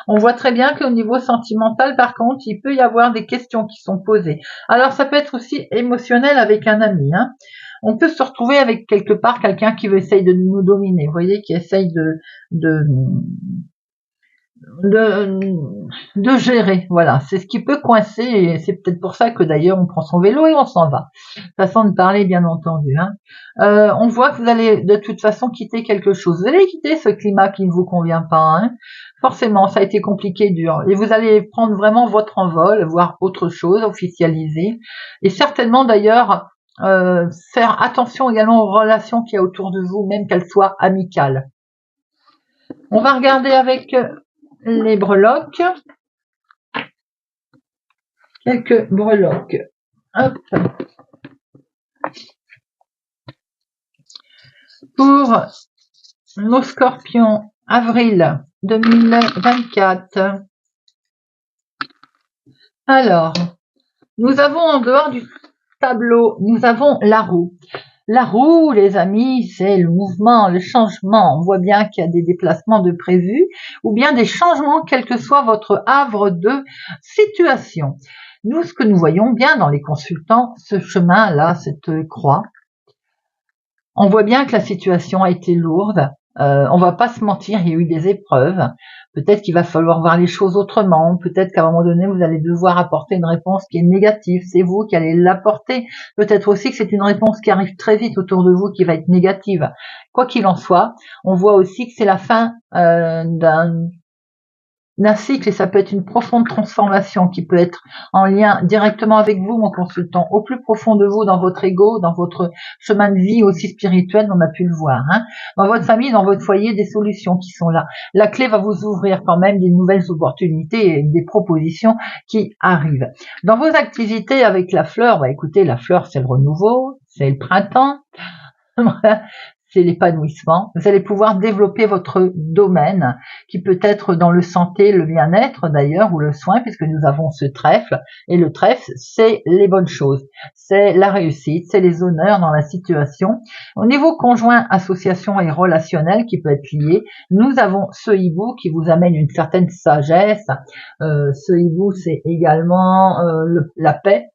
S1: On voit très bien qu'au niveau sentimental, par contre, il peut y avoir des questions qui sont posées. Alors, ça peut être aussi émotionnel avec un ami, hein. On peut se retrouver avec quelque part quelqu'un qui veut essayer de nous dominer, vous voyez, qui essaye de, de gérer. Voilà, c'est ce qui peut coincer et c'est peut-être pour ça que d'ailleurs on prend son vélo et on s'en va. Façon de parler, bien entendu, hein. On voit que vous allez de toute façon quitter quelque chose. Vous allez quitter ce climat qui ne vous convient pas, hein. Forcément, ça a été compliqué, dur. Et vous allez prendre vraiment votre envol, voir autre chose, officialiser. Et certainement d'ailleurs, faire attention également aux relations qu'il y a autour de vous, même qu'elles soient amicales. On va regarder avec les breloques. Quelques breloques. Hop. Pour nos scorpions, avril 2024. Alors, nous avons en dehors du tableau, nous avons la roue. La roue, les amis, c'est le mouvement, le changement. On voit bien qu'il y a des déplacements de prévus ou bien des changements, quel que soit votre havre de situation. Nous, ce que nous voyons bien dans les consultants, ce chemin-là, cette croix, on voit bien que la situation a été lourde. On va pas se mentir, il y a eu des épreuves. Peut-être qu'il va falloir voir les choses autrement. Peut-être qu'à un moment donné, vous allez devoir apporter une réponse qui est négative. C'est vous qui allez l'apporter. Peut-être aussi que c'est une réponse qui arrive très vite autour de vous qui va être négative. Quoi qu'il en soit, on voit aussi que c'est la fin d'un cycle et ça peut être une profonde transformation qui peut être en lien directement avec vous, mon consultant, au plus profond de vous, dans votre ego, dans votre chemin de vie aussi spirituel, on a pu le voir, hein. Dans votre famille, dans votre foyer, des solutions qui sont là. La clé va vous ouvrir quand même des nouvelles opportunités et des propositions qui arrivent. Dans vos activités avec la fleur, bah écoutez, la fleur c'est le renouveau, c'est le printemps. C'est l'épanouissement. Vous allez pouvoir développer votre domaine qui peut être dans le santé, le bien-être d'ailleurs ou le soin puisque nous avons ce trèfle et le trèfle c'est les bonnes choses, c'est la réussite, c'est les honneurs dans la situation. Au niveau conjoint, association et relationnel qui peut être lié, nous avons ce hibou qui vous amène une certaine sagesse. Ce hibou c'est également la paix,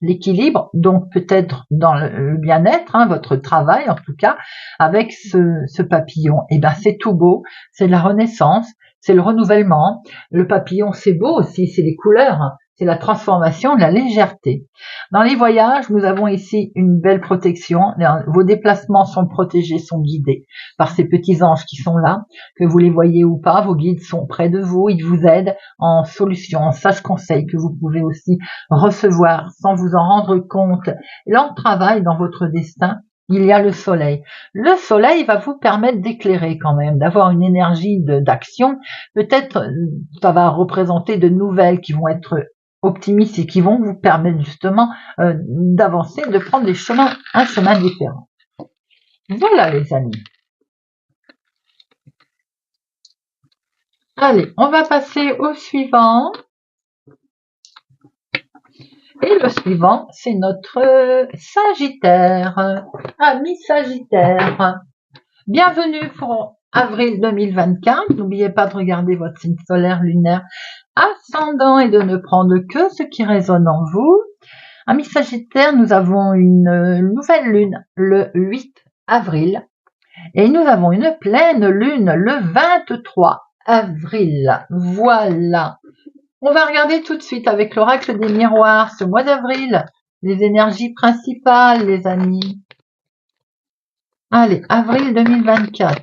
S1: l'équilibre, donc peut-être dans le bien-être, hein, votre travail en tout cas, avec ce papillon. Et ben c'est tout beau, c'est la renaissance, c'est le renouvellement. Le papillon c'est beau aussi, c'est les couleurs, hein, c'est la transformation, la légèreté. Dans les voyages, nous avons ici une belle protection. Vos déplacements sont protégés, sont guidés par ces petits anges qui sont là, que vous les voyez ou pas. Vos guides sont près de vous, ils vous aident en solutions, en sages conseils que vous pouvez aussi recevoir sans vous en rendre compte. Là, on travaille dans votre destin. Il y a le soleil. Le soleil va vous permettre d'éclairer quand même, d'avoir une énergie d'action. Peut-être ça va représenter de nouvelles qui vont être optimistes et qui vont vous permettre justement d'avancer, de prendre un chemin différent. Voilà les amis. Allez, on va passer au suivant. Et le suivant, c'est notre Sagittaire. Ami Sagittaire. Bienvenue pour avril 2024. N'oubliez pas de regarder votre signe solaire, lunaire, ascendant et de ne prendre que ce qui résonne en vous. Ami Sagittaire, nous avons une nouvelle lune le 8 avril et nous avons une pleine lune le 23 avril. Voilà. On va regarder tout de suite avec l'oracle des miroirs ce mois d'avril, les énergies principales, les amis. Allez, avril 2024.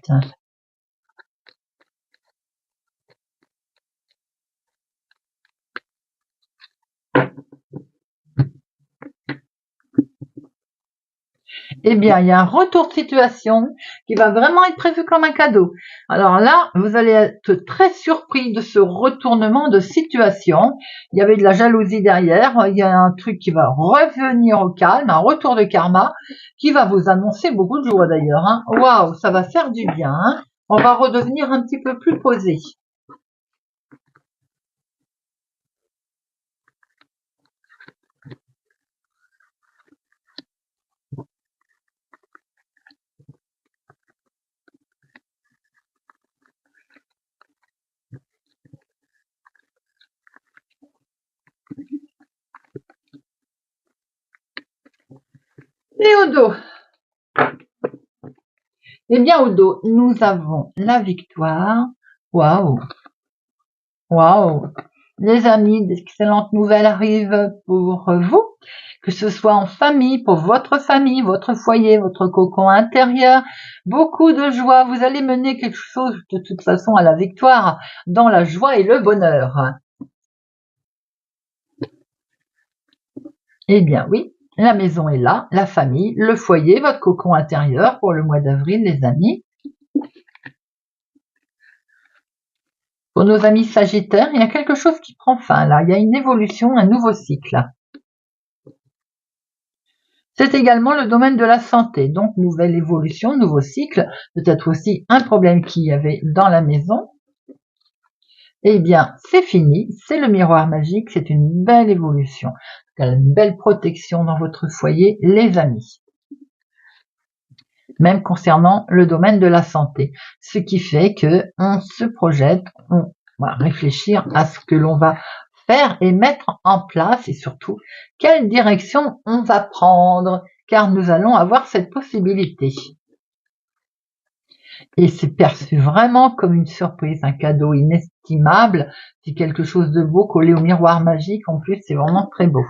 S1: Eh bien, il y a un retour de situation qui va vraiment être prévu comme un cadeau. Alors là, vous allez être très surpris de ce retournement de situation. Il y avait de la jalousie derrière. Il y a un truc qui va revenir au calme, un retour de karma qui va vous annoncer beaucoup de joie d'ailleurs, hein. Waouh, ça va faire du bien, hein. On va redevenir un petit peu plus posé. Et au dos, eh bien au dos, nous avons la victoire. Waouh, waouh. Les amis, d'excellentes nouvelles arrivent pour vous, que ce soit en famille, pour votre famille, votre foyer, votre cocon intérieur. Beaucoup de joie. Vous allez mener quelque chose de toute façon à la victoire, dans la joie et le bonheur. Eh bien oui, la maison est là, la famille, le foyer, votre cocon intérieur pour le mois d'avril, les amis. Pour nos amis sagittaires, il y a quelque chose qui prend fin là, il y a une évolution, un nouveau cycle. C'est également le domaine de la santé, donc nouvelle évolution, nouveau cycle, peut-être aussi un problème qu'il y avait dans la maison. Eh bien, c'est fini, c'est le miroir magique, c'est une belle évolution, une belle protection dans votre foyer, les amis. Même concernant le domaine de la santé, ce qui fait que on se projette, on va réfléchir à ce que l'on va faire et mettre en place et surtout quelle direction on va prendre, car nous allons avoir cette possibilité. Et c'est perçu vraiment comme une surprise, un cadeau inestimable, c'est quelque chose de beau collé au miroir magique, en plus c'est vraiment très beau.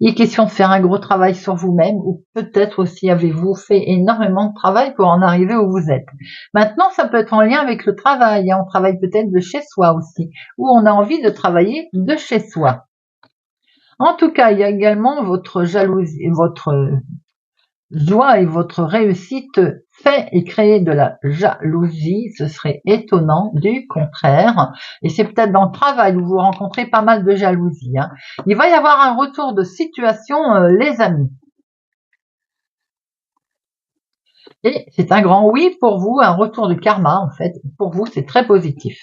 S1: Il est question de faire un gros travail sur vous-même ou peut-être aussi avez-vous fait énormément de travail pour en arriver où vous êtes. Maintenant, ça peut être en lien avec le travail. On travaille peut-être de chez soi aussi ou on a envie de travailler de chez soi. En tout cas, il y a également votre jalousie, votre joie et votre réussite fait et créer de la jalousie, ce serait étonnant, du contraire. Et c'est peut-être dans le travail où vous rencontrez pas mal de jalousie. Il va y avoir un retour de situation, les amis. Et c'est un grand oui pour vous, un retour de karma en fait. Pour vous, c'est très positif.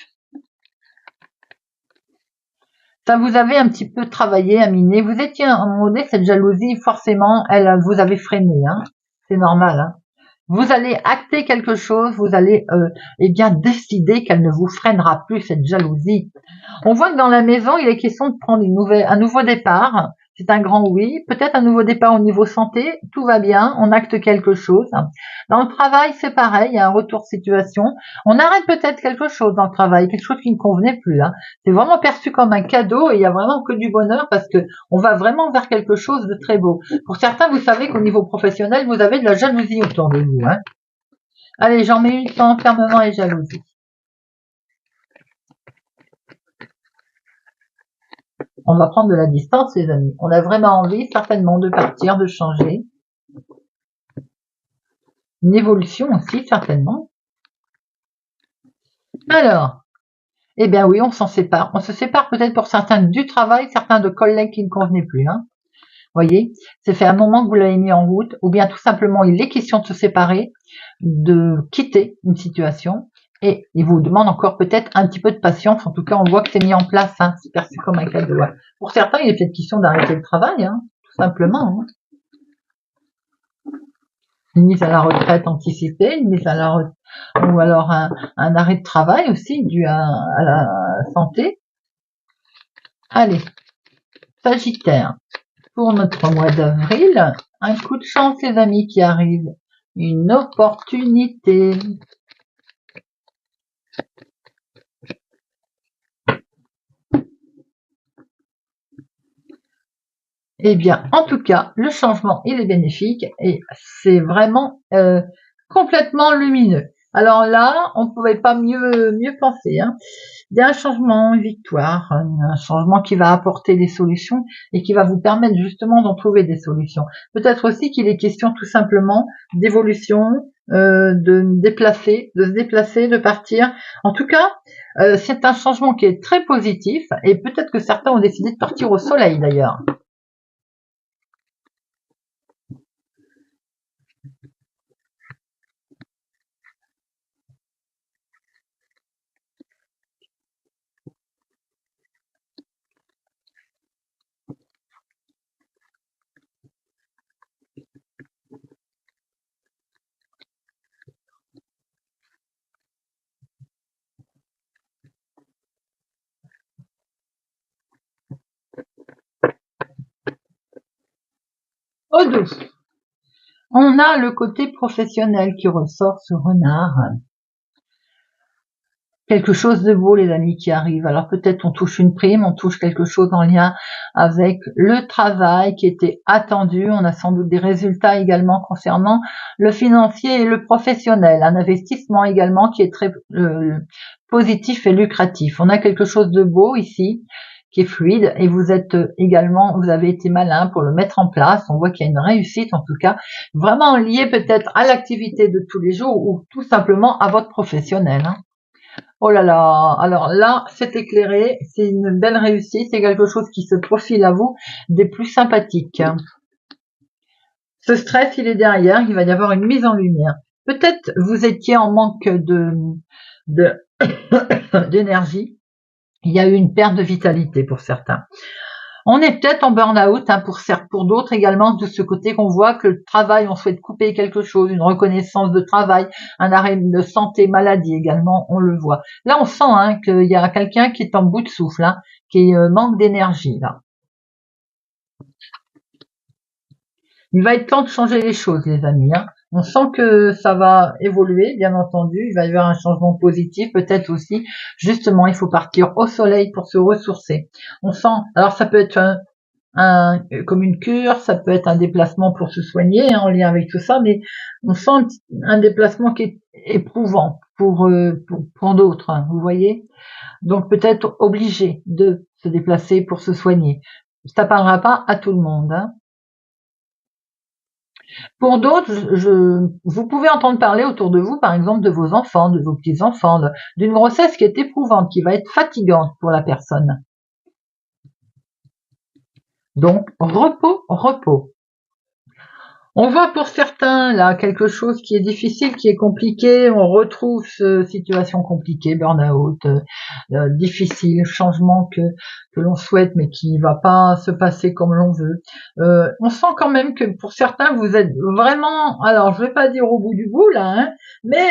S1: Ça vous avait un petit peu travaillé, aminé. Vous étiez à un moment donné, cette jalousie, forcément, elle vous avait freiné. C'est normal. Vous allez acter quelque chose, vous allez eh bien décider qu'elle ne vous freinera plus, cette jalousie. On voit que dans la maison, il est question de prendre un nouveau départ. C'est un grand oui. Peut-être un nouveau départ au niveau santé. Tout va bien. On acte quelque chose. Dans le travail, c'est pareil. Il y a un retour de situation. On arrête peut-être quelque chose dans le travail, quelque chose qui ne convenait plus. C'est vraiment perçu comme un cadeau et il y a vraiment que du bonheur parce que on va vraiment vers quelque chose de très beau. Pour certains, vous savez qu'au niveau professionnel, vous avez de la jalousie autour de vous. Allez, j'en mets une sans fermement et jalousie. On va prendre de la distance, les amis. On a vraiment envie, certainement, de partir, de changer. Une évolution aussi, certainement. Alors, eh bien oui, on s'en sépare. On se sépare peut-être pour certains du travail, certains de collègues qui ne convenaient plus. Voyez, c'est fait un moment que vous l'avez mis en route, ou bien tout simplement il est question de se séparer, de quitter une situation, et il vous demande encore peut-être un petit peu de patience. En tout cas, on voit que c'est mis en place, c'est perçu comme un cadeau. Pour certains, il est peut-être question d'arrêter le travail, tout simplement. Une mise à la retraite anticipée, une mise à la retraite, ou alors un arrêt de travail aussi dû à la santé. Allez, Sagittaire. Pour notre mois d'avril, un coup de chance, les amis, qui arrive. Une opportunité. Eh bien, en tout cas, le changement, il est bénéfique et c'est vraiment complètement lumineux. Alors là, on ne pouvait pas mieux penser. Il y a un changement, une victoire, un changement qui va apporter des solutions et qui va vous permettre justement d'en trouver des solutions. Peut-être aussi qu'il est question tout simplement d'évolution, de se déplacer, de partir. En tout cas, c'est un changement qui est très positif et peut-être que certains ont décidé de partir au soleil d'ailleurs. Au 12, on a le côté professionnel qui ressort, ce renard. Quelque chose de beau, les amis, qui arrive. Alors peut-être on touche une prime, on touche quelque chose en lien avec le travail qui était attendu. On a sans doute des résultats également concernant le financier et le professionnel. Un investissement également qui est très positif et lucratif. On a quelque chose de beau ici qui est fluide et vous êtes également, vous avez été malin pour le mettre en place. On voit qu'il y a une réussite en tout cas, vraiment liée peut-être à l'activité de tous les jours ou tout simplement à votre professionnel. Oh là là, alors là, c'est éclairé, c'est une belle réussite, c'est quelque chose qui se profile à vous des plus sympathiques. Ce stress, il est derrière, il va y avoir une mise en lumière. Peut-être vous étiez en manque d'énergie, il y a eu une perte de vitalité pour certains. On est peut-être en burn-out, pour d'autres également, de ce côté qu'on voit que le travail, on souhaite couper quelque chose, une reconnaissance de travail, un arrêt de santé, maladie également, on le voit. Là, on sent qu'il y a quelqu'un qui est en bout de souffle, qui manque d'énergie. Là, il va être temps de changer les choses, les amis. On sent que ça va évoluer, bien entendu. Il va y avoir un changement positif, peut-être aussi. Justement, il faut partir au soleil pour se ressourcer. On sent, alors ça peut être comme une cure, ça peut être un déplacement pour se soigner en lien avec tout ça, mais on sent un déplacement qui est éprouvant pour d'autres, vous voyez. Donc peut-être obligé de se déplacer pour se soigner. Ça parlera pas à tout le monde. Pour d'autres, vous pouvez entendre parler autour de vous, par exemple, de vos enfants, de vos petits-enfants, d'une grossesse qui est éprouvante, qui va être fatigante pour la personne. Donc, repos, repos. On voit pour certains là quelque chose qui est difficile, qui est compliqué. On retrouve cette situation compliquée, burn-out, difficile, changement que l'on souhaite mais qui va pas se passer comme l'on veut. On sent quand même que pour certains vous êtes vraiment, alors je vais pas dire au bout du bout là, mais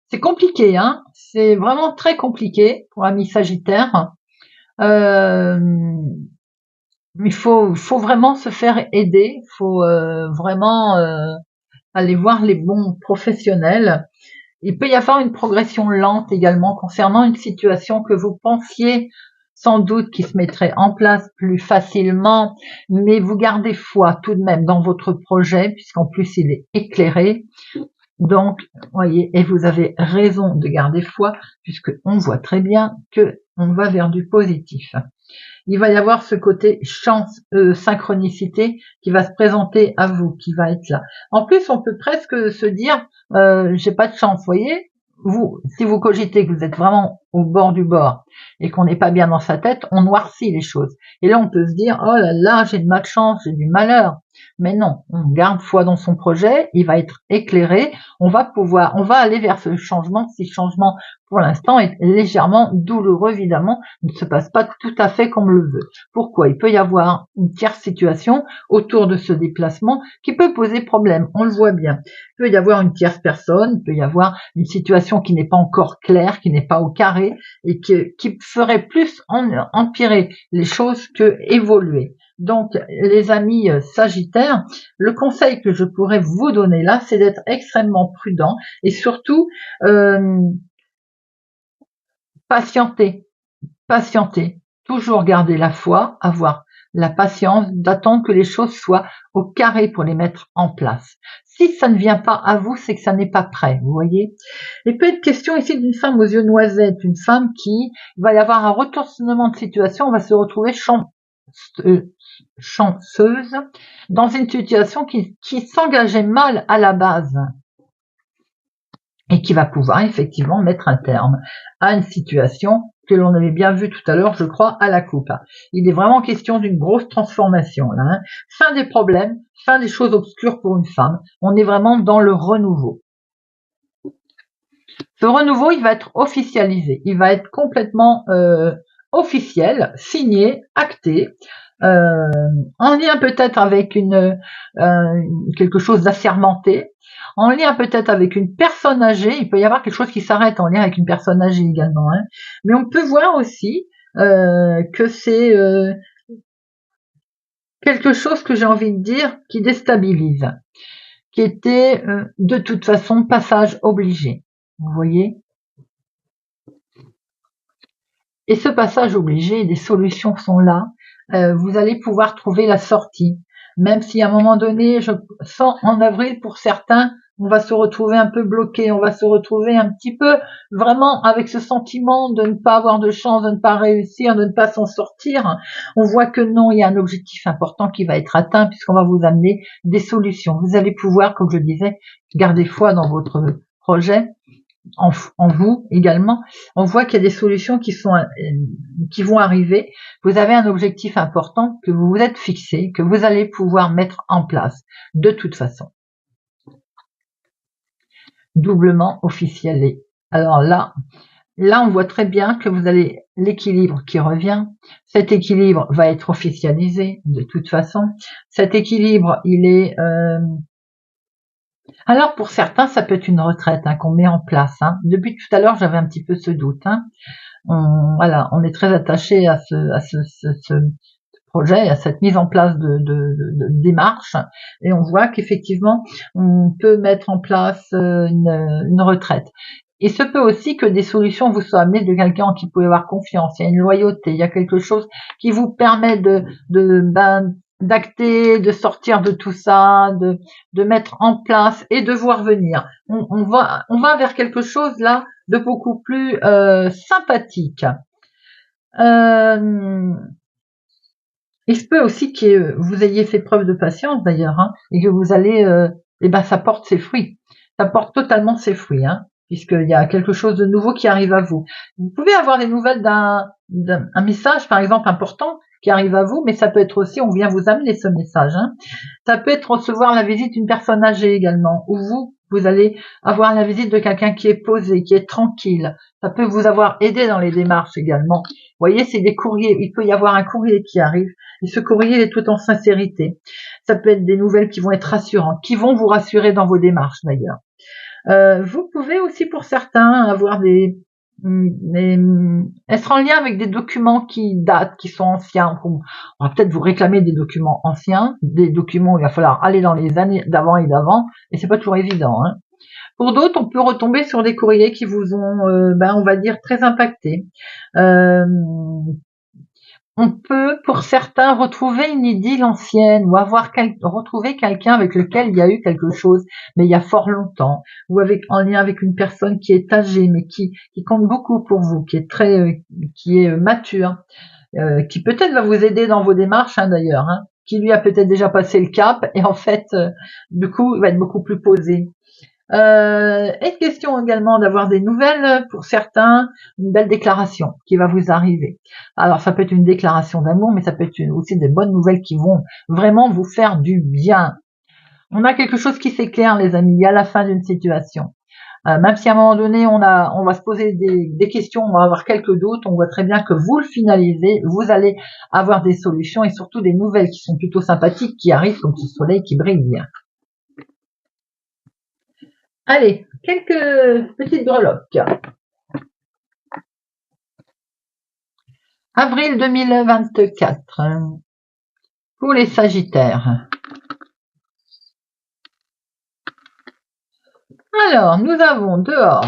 S1: c'est compliqué, c'est vraiment très compliqué pour l'ami Sagittaire. Il faut vraiment se faire aider, il faut vraiment aller voir les bons professionnels. Il peut y avoir une progression lente également concernant une situation que vous pensiez sans doute qui se mettrait en place plus facilement, mais vous gardez foi tout de même dans votre projet puisqu'en plus il est éclairé. Donc, voyez, et vous avez raison de garder foi puisque on voit très bien que on va vers du positif. Il va y avoir ce côté chance, synchronicité qui va se présenter à vous, qui va être là. En plus, on peut presque se dire, j'ai pas de chance, voyez. Vous, si vous cogitez que vous êtes vraiment au bord du bord et qu'on n'est pas bien dans sa tête, on noircit les choses. Et là, on peut se dire, oh là là, j'ai de malchance, j'ai du malheur. Mais non, on garde foi dans son projet, il va être éclairé, on va aller vers ce changement, si ce changement pour l'instant est légèrement douloureux, évidemment, ne se passe pas tout à fait comme le veut. Pourquoi? Il peut y avoir une tierce situation autour de ce déplacement qui peut poser problème, on le voit bien. Il peut y avoir une tierce personne, il peut y avoir une situation qui n'est pas encore claire, qui n'est pas au carré, et qui ferait plus empirer les choses que évoluer. Donc, les amis Sagittaires, le conseil que je pourrais vous donner là, c'est d'être extrêmement prudent et surtout patienter, toujours garder la foi, avoir la patience d'attendre que les choses soient au carré pour les mettre en place. Si ça ne vient pas à vous, c'est que ça n'est pas prêt, vous voyez. Il peut être question ici d'une femme aux yeux noisettes, une femme qui va y avoir un retournement de situation, on va se retrouver chanceuse dans une situation qui s'engageait mal à la base et qui va pouvoir effectivement mettre un terme à une situation que l'on avait bien vu tout à l'heure, je crois, à la coupe. Il est vraiment question d'une grosse transformation là. Fin des problèmes, fin des choses obscures pour une femme. On est vraiment dans le renouveau. Ce renouveau, il va être officialisé, il va être complètement officiel, signé, acté, en lien peut-être avec quelque chose d'assermenté, en lien peut-être avec une personne âgée. Il peut y avoir quelque chose qui s'arrête en lien avec une personne âgée également, mais on peut voir aussi que c'est quelque chose que j'ai envie de dire qui déstabilise, qui était de toute façon passage obligé. Vous voyez? Et ce passage obligé, des solutions sont là. Vous allez pouvoir trouver la sortie. Même si à un moment donné, je sens en avril pour certains, on va se retrouver un peu bloqué, on va se retrouver un petit peu vraiment avec ce sentiment de ne pas avoir de chance, de ne pas réussir, de ne pas s'en sortir. On voit que non, il y a un objectif important qui va être atteint puisqu'on va vous amener des solutions. Vous allez pouvoir, comme je disais, garder foi dans votre projet, en vous également. On voit qu'il y a des solutions qui vont arriver. Vous avez un objectif important que vous vous êtes fixé, que vous allez pouvoir mettre en place de toute façon. Doublement officialisé. Alors là, on voit très bien que vous avez l'équilibre qui revient. Cet équilibre va être officialisé de toute façon. Cet équilibre, il est alors pour certains, ça peut être une retraite qu'on met en place. Depuis tout à l'heure, j'avais un petit peu ce doute. On est très attaché à ce projet, à cette mise en place de démarche, et on voit qu'effectivement, on peut mettre en place une retraite. Il se peut aussi que des solutions vous soient amenées de quelqu'un en qui vous pouvez avoir confiance. Il y a une loyauté, il y a quelque chose qui vous permet d'acter, de sortir de tout ça, de mettre en place et de voir venir. On va vers quelque chose là de beaucoup plus sympathique. Il se peut aussi que vous ayez fait preuve de patience d'ailleurs, et que vous allez, ça porte ses fruits. Ça porte totalement ses fruits, puisqu'il y a quelque chose de nouveau qui arrive à vous. Vous pouvez avoir des nouvelles d'un message, par exemple, important qui arrive à vous, mais ça peut être aussi, on vient vous amener ce message. Ça peut être recevoir la visite d'une personne âgée également, ou vous allez avoir la visite de quelqu'un qui est posé, qui est tranquille. Ça peut vous avoir aidé dans les démarches également. Vous voyez, c'est des courriers. Il peut y avoir un courrier qui arrive, et ce courrier est tout en sincérité. Ça peut être des nouvelles qui vont être rassurantes, qui vont vous rassurer dans vos démarches d'ailleurs. Vous pouvez aussi pour certains avoir être en lien avec des documents qui datent, qui sont anciens. On va peut-être vous réclamer des documents anciens, des documents où il va falloir aller dans les années d'avant et d'avant, et c'est pas toujours évident. Pour d'autres, on peut retomber sur des courriers qui vous ont, on va dire, très impacté. On peut, pour certains, retrouver une idylle ancienne ou retrouver quelqu'un avec lequel il y a eu quelque chose, mais il y a fort longtemps, ou en lien avec une personne qui est âgée, mais qui compte beaucoup pour vous, qui est mature, qui peut-être va vous aider dans vos démarches d'ailleurs, qui lui a peut-être déjà passé le cap et en fait, du coup, il va être beaucoup plus posé. Est question également d'avoir des nouvelles pour certains, une belle déclaration qui va vous arriver. Alors ça peut être une déclaration d'amour, mais ça peut être aussi des bonnes nouvelles qui vont vraiment vous faire du bien. On a quelque chose qui s'éclaire, les amis, à la fin d'une situation. Même si à un moment donné on va se poser des questions, on va avoir quelques doutes, on voit très bien que vous le finalisez, vous allez avoir des solutions et surtout des nouvelles qui sont plutôt sympathiques qui arrivent comme ce soleil qui brille. Allez, quelques petites breloques. Avril 2024 pour les Sagittaires. Alors, nous avons dehors,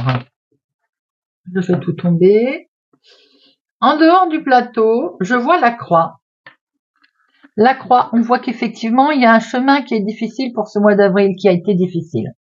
S1: je fais tout tomber. En dehors du plateau, je vois la croix. La croix, on voit qu'effectivement, il y a un chemin qui est difficile pour ce mois d'avril, qui a été difficile.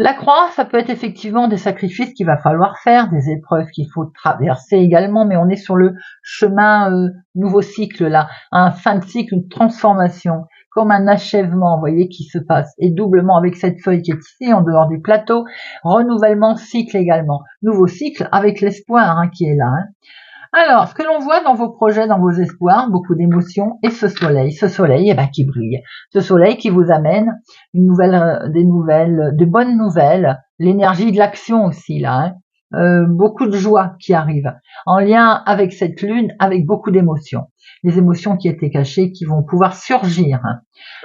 S1: La croix, ça peut être effectivement des sacrifices qu'il va falloir faire, des épreuves qu'il faut traverser également, mais on est sur le chemin nouveau cycle là, un fin de cycle, une transformation, comme un achèvement, vous voyez, qui se passe. Et doublement avec cette feuille qui est ici, en dehors du plateau, renouvellement, cycle également. Nouveau cycle avec l'espoir qui est là. Alors, ce que l'on voit dans vos projets, dans vos espoirs, beaucoup d'émotions, et ce soleil qui brille, ce soleil qui vous amène de bonnes nouvelles, l'énergie de l'action aussi là, beaucoup de joie qui arrive, en lien avec cette lune, avec beaucoup d'émotions, les émotions qui étaient cachées, qui vont pouvoir surgir.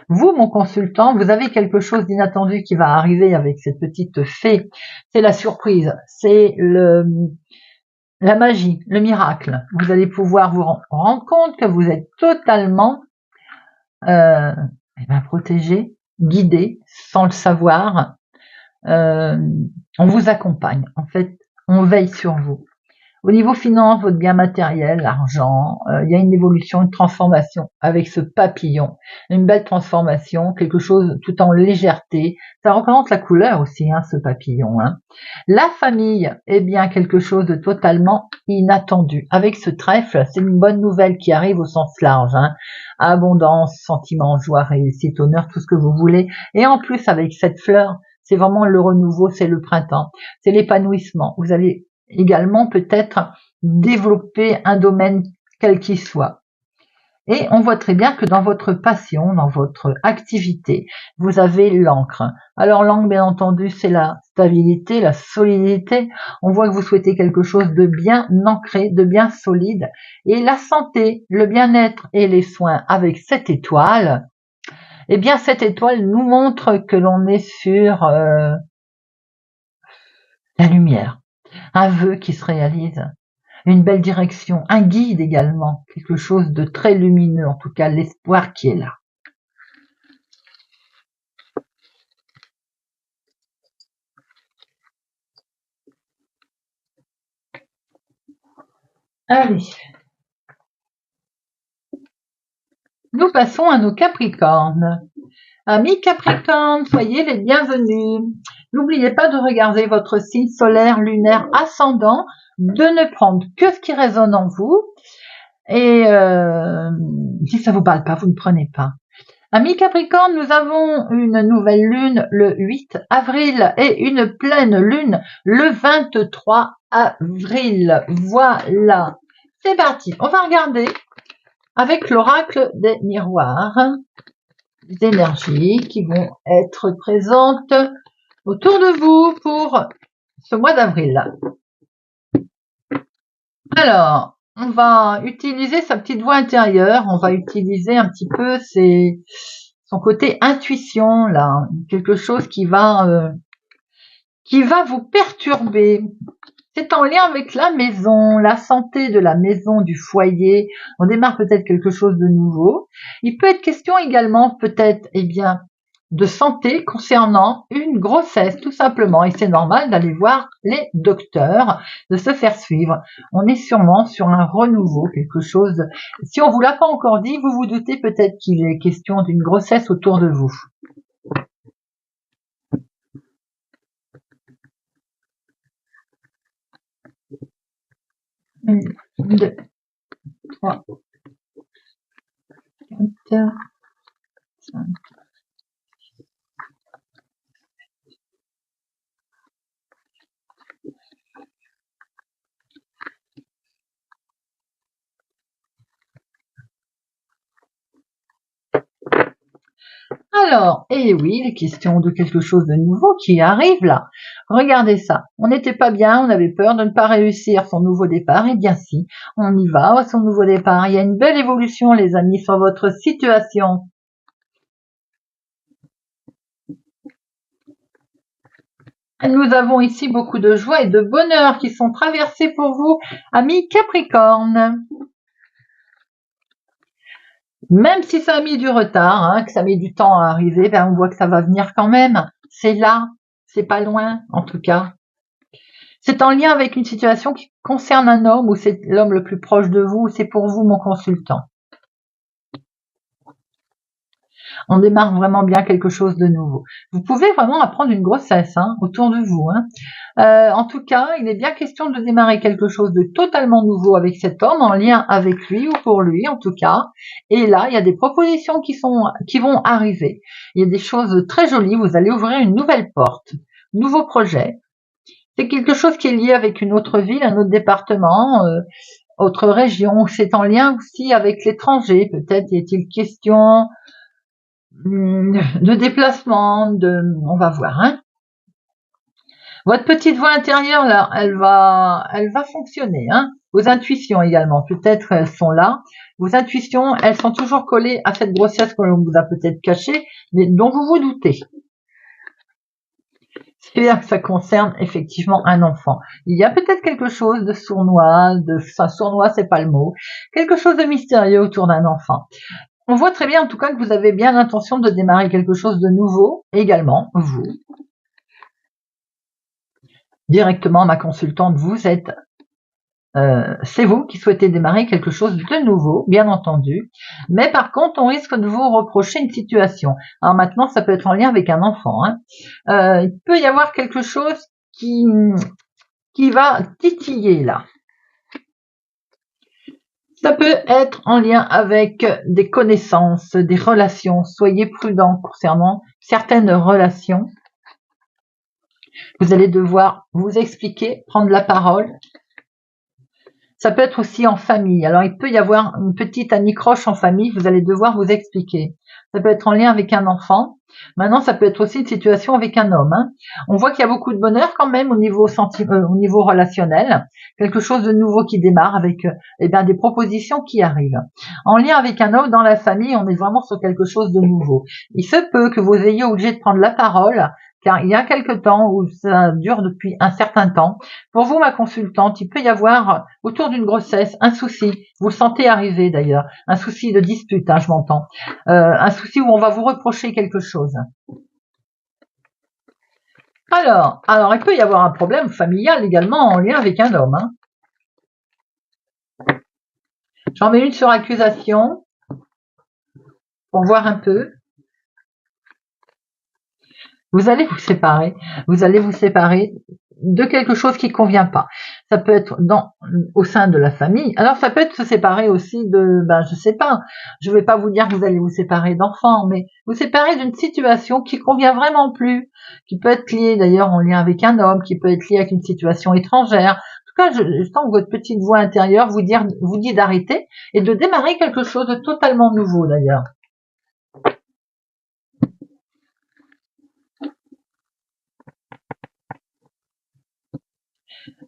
S1: Vous, mon consultant, vous avez quelque chose d'inattendu qui va arriver avec cette petite fée, c'est la surprise, c'est la magie, le miracle. Vous allez pouvoir vous rendre compte que vous êtes totalement eh ben, protégé, guidé, sans le savoir. On vous accompagne. En fait, on veille sur vous. Au niveau finance, votre bien matériel, l'argent, il y a une évolution, une transformation avec ce papillon. Une belle transformation, quelque chose tout en légèreté. Ça représente la couleur aussi, hein, ce papillon. Hein. La famille est bien quelque chose de totalement inattendu. Avec ce trèfle, c'est une bonne nouvelle qui arrive au sens large. Hein. Abondance, sentiment, joie, réussite, honneur, tout ce que vous voulez. Et en plus, avec cette fleur, c'est vraiment le renouveau, c'est le printemps, c'est l'épanouissement. Vous allez également peut-être développer un domaine quel qu'il soit. Et on voit très bien que dans votre passion, dans votre activité, vous avez l'encre. Alors l'encre, bien entendu, c'est la stabilité, la solidité. On voit que vous souhaitez quelque chose de bien ancré, de bien solide. Et la santé, le bien-être et les soins avec cette étoile, eh bien cette étoile nous montre que l'on est sur la lumière. Un vœu qui se réalise, une belle direction, un guide également, quelque chose de très lumineux, en tout cas l'espoir qui est là. Allez, nous passons à nos Capricornes. Amis Capricornes, soyez les bienvenus. N'oubliez pas de regarder votre signe solaire, lunaire, ascendant, de ne prendre que ce qui résonne en vous. Et si ça vous parle pas, vous ne prenez pas. Amis Capricorne, nous avons une nouvelle lune le 8 avril et une pleine lune le 23 avril. Voilà. C'est parti. On va regarder avec l'oracle des miroirs les énergies qui vont être présentes autour de vous pour ce mois d'avril. Alors, on va utiliser sa petite voix intérieure, on va utiliser un petit peu son côté intuition, là, quelque chose qui va vous perturber. C'est en lien avec la maison, la santé de la maison, du foyer. On démarre peut-être quelque chose de nouveau. Il peut être question également, peut-être, eh bien, de santé concernant une grossesse, tout simplement. Et c'est normal d'aller voir les docteurs, de se faire suivre. On est sûrement sur un renouveau, quelque chose. Si on vous l'a pas encore dit, vous vous doutez peut-être qu'il est question d'une grossesse autour de vous. Une, deux, trois, quatre, cinq. Alors, et oui, les questions de quelque chose de nouveau qui arrive là. Regardez ça. On n'était pas bien, on avait peur de ne pas réussir son nouveau départ. Eh bien si, on y va à son nouveau départ. Il y a une belle évolution, les amis, sur votre situation. Nous avons ici beaucoup de joie et de bonheur qui sont traversés pour vous, amis Capricorne. Même si ça a mis du retard, hein, que ça met du temps à arriver, ben on voit que ça va venir quand même. C'est là, c'est pas loin, en tout cas. C'est en lien avec une situation qui concerne un homme ou c'est l'homme le plus proche de vous ou c'est pour vous mon consultant. On démarre vraiment bien quelque chose de nouveau. Vous pouvez vraiment apprendre une grossesse autour de vous. En tout cas, il est bien question de démarrer quelque chose de totalement nouveau avec cet homme, en lien avec lui ou pour lui en tout cas. Et là, il y a des propositions qui vont arriver. Il y a des choses très jolies. Vous allez ouvrir une nouvelle porte, nouveau projet. C'est quelque chose qui est lié avec une autre ville, un autre département, autre région. C'est en lien aussi avec l'étranger. Peut-être y a-t-il question de déplacement, on va voir. Votre petite voix intérieure là, elle va fonctionner. Vos intuitions également, peut-être elles sont là. Vos intuitions, elles sont toujours collées à cette grossesse qu'on vous a peut-être cachée, mais dont vous vous doutez. C'est-à-dire que ça concerne effectivement un enfant. Il y a peut-être quelque chose de sournois, sournois c'est pas le mot, quelque chose de mystérieux autour d'un enfant. On voit très bien en tout cas que vous avez bien l'intention de démarrer quelque chose de nouveau également, vous. Directement, ma consultante, vous êtes c'est vous qui souhaitez démarrer quelque chose de nouveau, bien entendu. Mais par contre, on risque de vous reprocher une situation. Alors maintenant, ça peut être en lien avec un enfant. Hein. Il peut y avoir quelque chose qui va titiller là. Ça peut être en lien avec des connaissances, des relations. Soyez prudent concernant certaines relations. Vous allez devoir vous expliquer, prendre la parole. Ça peut être aussi en famille. Alors, il peut y avoir une petite anicroche en famille. Vous allez devoir vous expliquer. Ça peut être en lien avec un enfant. Maintenant, ça peut être aussi une situation avec un homme. Hein. On voit qu'il y a beaucoup de bonheur quand même au niveau au niveau relationnel. Quelque chose de nouveau qui démarre avec des propositions qui arrivent. En lien avec un homme dans la famille, on est vraiment sur quelque chose de nouveau. Il se peut que vous ayez obligé de prendre la parole car il y a quelque temps où ça dure depuis un certain temps. Pour vous, ma consultante, il peut y avoir autour d'une grossesse un souci. Vous le sentez arriver d'ailleurs, un souci de dispute, hein, je m'entends, un souci où on va vous reprocher quelque chose. Alors, il peut y avoir un problème familial également en lien avec un homme. Hein. J'en mets une sur accusation pour voir un peu. Vous allez vous séparer. Vous allez vous séparer de quelque chose qui convient pas. Ça peut être au sein de la famille. Alors ça peut être se séparer aussi de, je sais pas. Je vais pas vous dire que vous allez vous séparer d'enfants, mais vous séparer d'une situation qui convient vraiment plus, qui peut être liée d'ailleurs en lien avec un homme, qui peut être liée avec une situation étrangère. En tout cas, je sens que votre petite voix intérieure vous dit d'arrêter et de démarrer quelque chose de totalement nouveau d'ailleurs.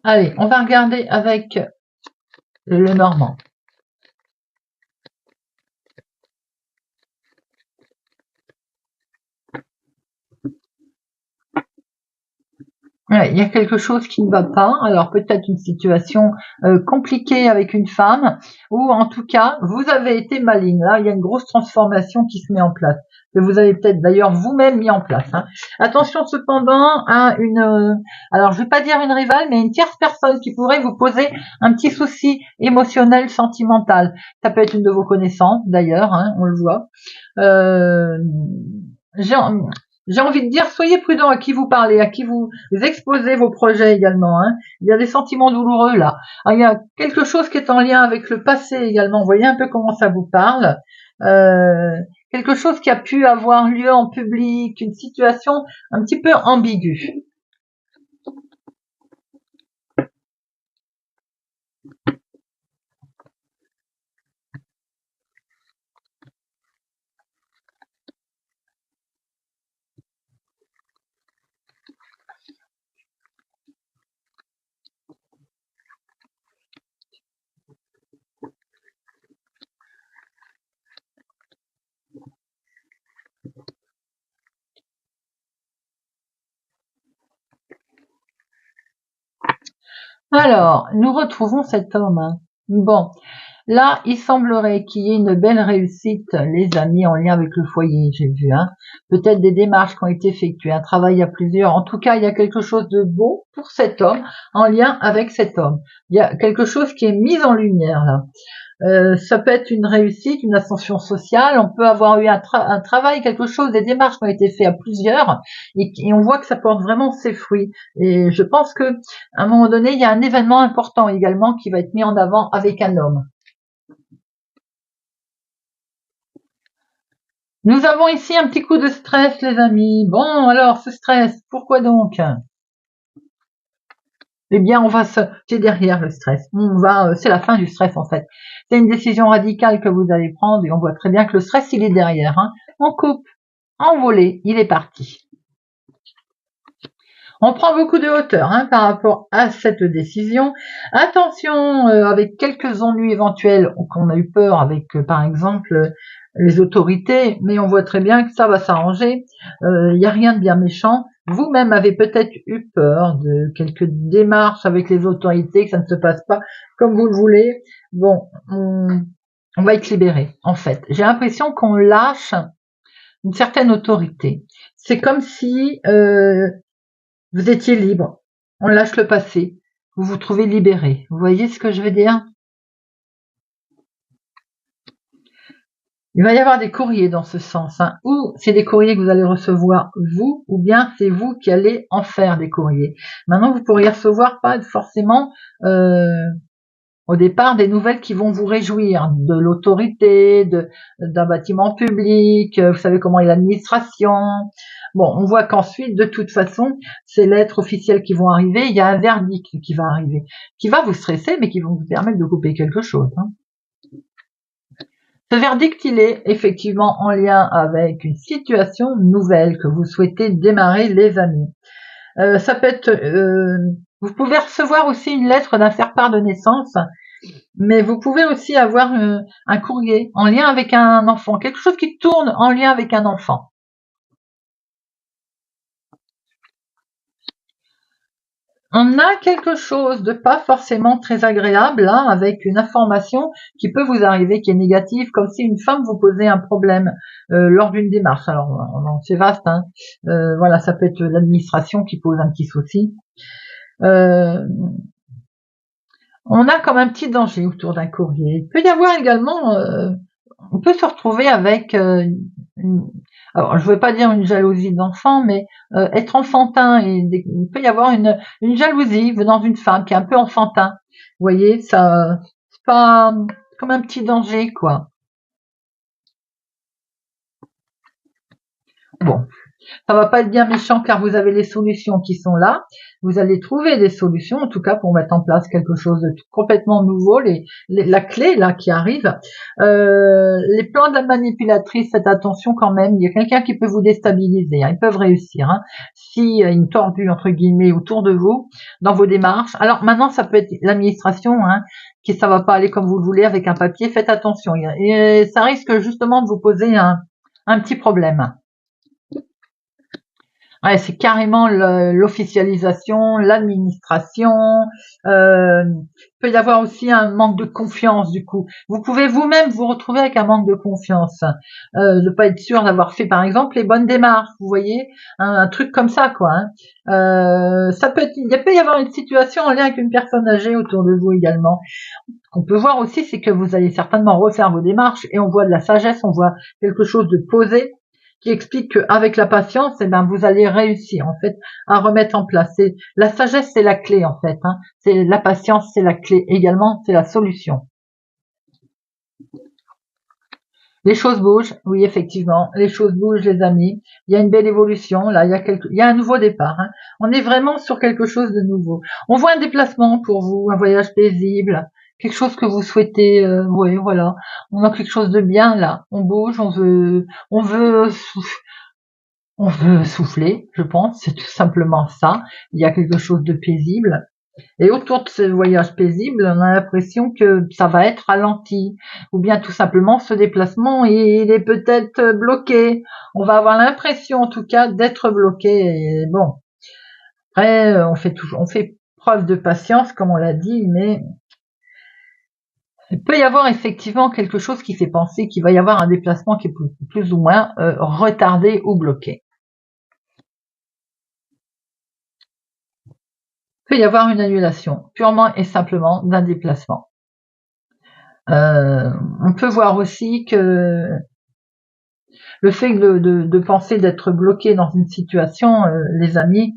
S1: Allez, on va regarder avec le Normand. Ouais, il y a quelque chose qui ne va pas. Alors peut-être une situation compliquée avec une femme, ou en tout cas, vous avez été maligne. Là, il y a une grosse transformation qui se met en place, que vous avez peut-être d'ailleurs vous-même mis en place. Hein. Attention cependant à alors je vais pas dire une rivale, mais une tierce personne qui pourrait vous poser un petit souci émotionnel, sentimental. Ça peut être une de vos connaissances d'ailleurs, hein, on le voit. J'ai envie de dire, soyez prudent à qui vous parlez, à qui vous exposez vos projets également. Hein. Il y a des sentiments douloureux là. Alors, il y a quelque chose qui est en lien avec le passé également. Vous voyez un peu comment ça vous parle. Quelque chose qui a pu avoir lieu en public, une situation un petit peu ambiguë. Alors, nous retrouvons cet homme. Hein. Bon, là, il semblerait qu'il y ait une belle réussite, les amis, en lien avec le foyer, j'ai vu. Hein. Peut-être des démarches qui ont été effectuées, un travail à plusieurs. En tout cas, il y a quelque chose de beau pour cet homme, en lien avec cet homme. Il y a quelque chose qui est mis en lumière là. Ça peut être une réussite, une ascension sociale, on peut avoir eu un travail, quelque chose, des démarches qui ont été faites à plusieurs, et on voit que ça porte vraiment ses fruits. Et je pense que à un moment donné, il y a un événement important également qui va être mis en avant avec un homme. Nous avons ici un petit coup de stress, les amis. Bon, alors, ce stress, pourquoi donc? Eh bien, c'est derrière le stress. C'est la fin du stress en fait. C'est une décision radicale que vous allez prendre et on voit très bien que le stress, il est derrière. Hein. On coupe, en volée, il est parti. On prend beaucoup de hauteur hein, par rapport à cette décision. Attention, avec quelques ennuis éventuels qu'on a eu peur avec, par exemple, les autorités, mais on voit très bien que ça va s'arranger. Il n'y a rien de bien méchant. Vous-même avez peut-être eu peur de quelques démarches avec les autorités, que ça ne se passe pas comme vous le voulez. Bon, on va être libéré, en fait. J'ai l'impression qu'on lâche une certaine autorité. C'est comme si vous étiez libre. On lâche le passé. Vous vous trouvez libéré. Vous voyez ce que je veux dire? Il va y avoir des courriers dans ce sens, hein. Ou c'est des courriers que vous allez recevoir vous, ou bien c'est vous qui allez en faire des courriers. Maintenant, vous pourriez recevoir pas forcément au départ des nouvelles qui vont vous réjouir de l'autorité, d'un bâtiment public, vous savez comment est l'administration. Bon, on voit qu'ensuite, de toute façon, ces lettres officielles qui vont arriver, il y a un verdict qui va arriver, qui va vous stresser, mais qui va vous permettre de couper quelque chose, hein. Ce verdict, il est effectivement en lien avec une situation nouvelle que vous souhaitez démarrer, les amis. Ça peut être, vous pouvez recevoir aussi une lettre d'un faire-part de naissance, mais vous pouvez aussi avoir un courrier en lien avec un enfant, quelque chose qui tourne en lien avec un enfant. On a quelque chose de pas forcément très agréable, hein, avec une information qui peut vous arriver, qui est négative, comme si une femme vous posait un problème lors d'une démarche. Alors, c'est vaste, hein. Voilà, ça peut être l'administration qui pose un petit souci. On a comme un petit danger autour d'un courrier. Il peut y avoir également, on peut se retrouver avec alors je ne veux pas dire une jalousie d'enfant, mais être enfantin, il peut y avoir une jalousie venant d'une femme qui est un peu enfantin. Vous voyez, ça, c'est pas comme un petit danger, quoi. Bon, ça va pas être bien méchant car vous avez les solutions qui sont là. Vous allez trouver des solutions, en tout cas pour mettre en place quelque chose de complètement nouveau. La clé là qui arrive, les plans de la manipulatrice, faites attention quand même. Il y a quelqu'un qui peut vous déstabiliser, hein. Ils peuvent réussir, hein. Si une tordue entre guillemets autour de vous dans vos démarches. Alors maintenant, ça peut être l'administration, hein, qui ça va pas aller comme vous le voulez avec un papier. Faites attention, et ça risque justement de vous poser un petit problème. Ouais, c'est carrément l'officialisation, l'administration. Il peut y avoir aussi un manque de confiance du coup. Vous pouvez vous-même vous retrouver avec un manque de confiance, de pas être sûr d'avoir fait par exemple les bonnes démarches. Vous voyez, un truc comme ça quoi, hein. Ça peut être, il peut y avoir une situation en lien avec une personne âgée autour de vous également. Ce qu'on peut voir aussi, c'est que vous allez certainement refaire vos démarches et on voit de la sagesse, on voit quelque chose de posé qui explique qu'avec la patience, eh ben, vous allez réussir en fait à remettre en place. La sagesse, c'est la clé en fait, hein. C'est la patience, c'est la clé également, c'est la solution. Les choses bougent, oui effectivement, les choses bougent les amis. Il y a une belle évolution là, il y a un nouveau départ, hein. On est vraiment sur quelque chose de nouveau. On voit un déplacement pour vous, un voyage paisible, quelque chose que vous souhaitez. Oui, voilà, on a quelque chose de bien là. On bouge, on veut on veut souffler, je pense, c'est tout simplement ça. Il y a quelque chose de paisible. Et autour de ce voyage paisible, on a l'impression que ça va être ralenti. Ou bien tout simplement ce déplacement, il est peut-être bloqué. On va avoir l'impression en tout cas d'être bloqué. Et bon, après, on fait preuve de patience, comme on l'a dit, mais il peut y avoir effectivement quelque chose qui fait penser qu'il va y avoir un déplacement qui est plus ou moins retardé ou bloqué. Il peut y avoir une annulation, purement et simplement d'un déplacement. On peut voir aussi que le fait de penser d'être bloqué dans une situation, les amis,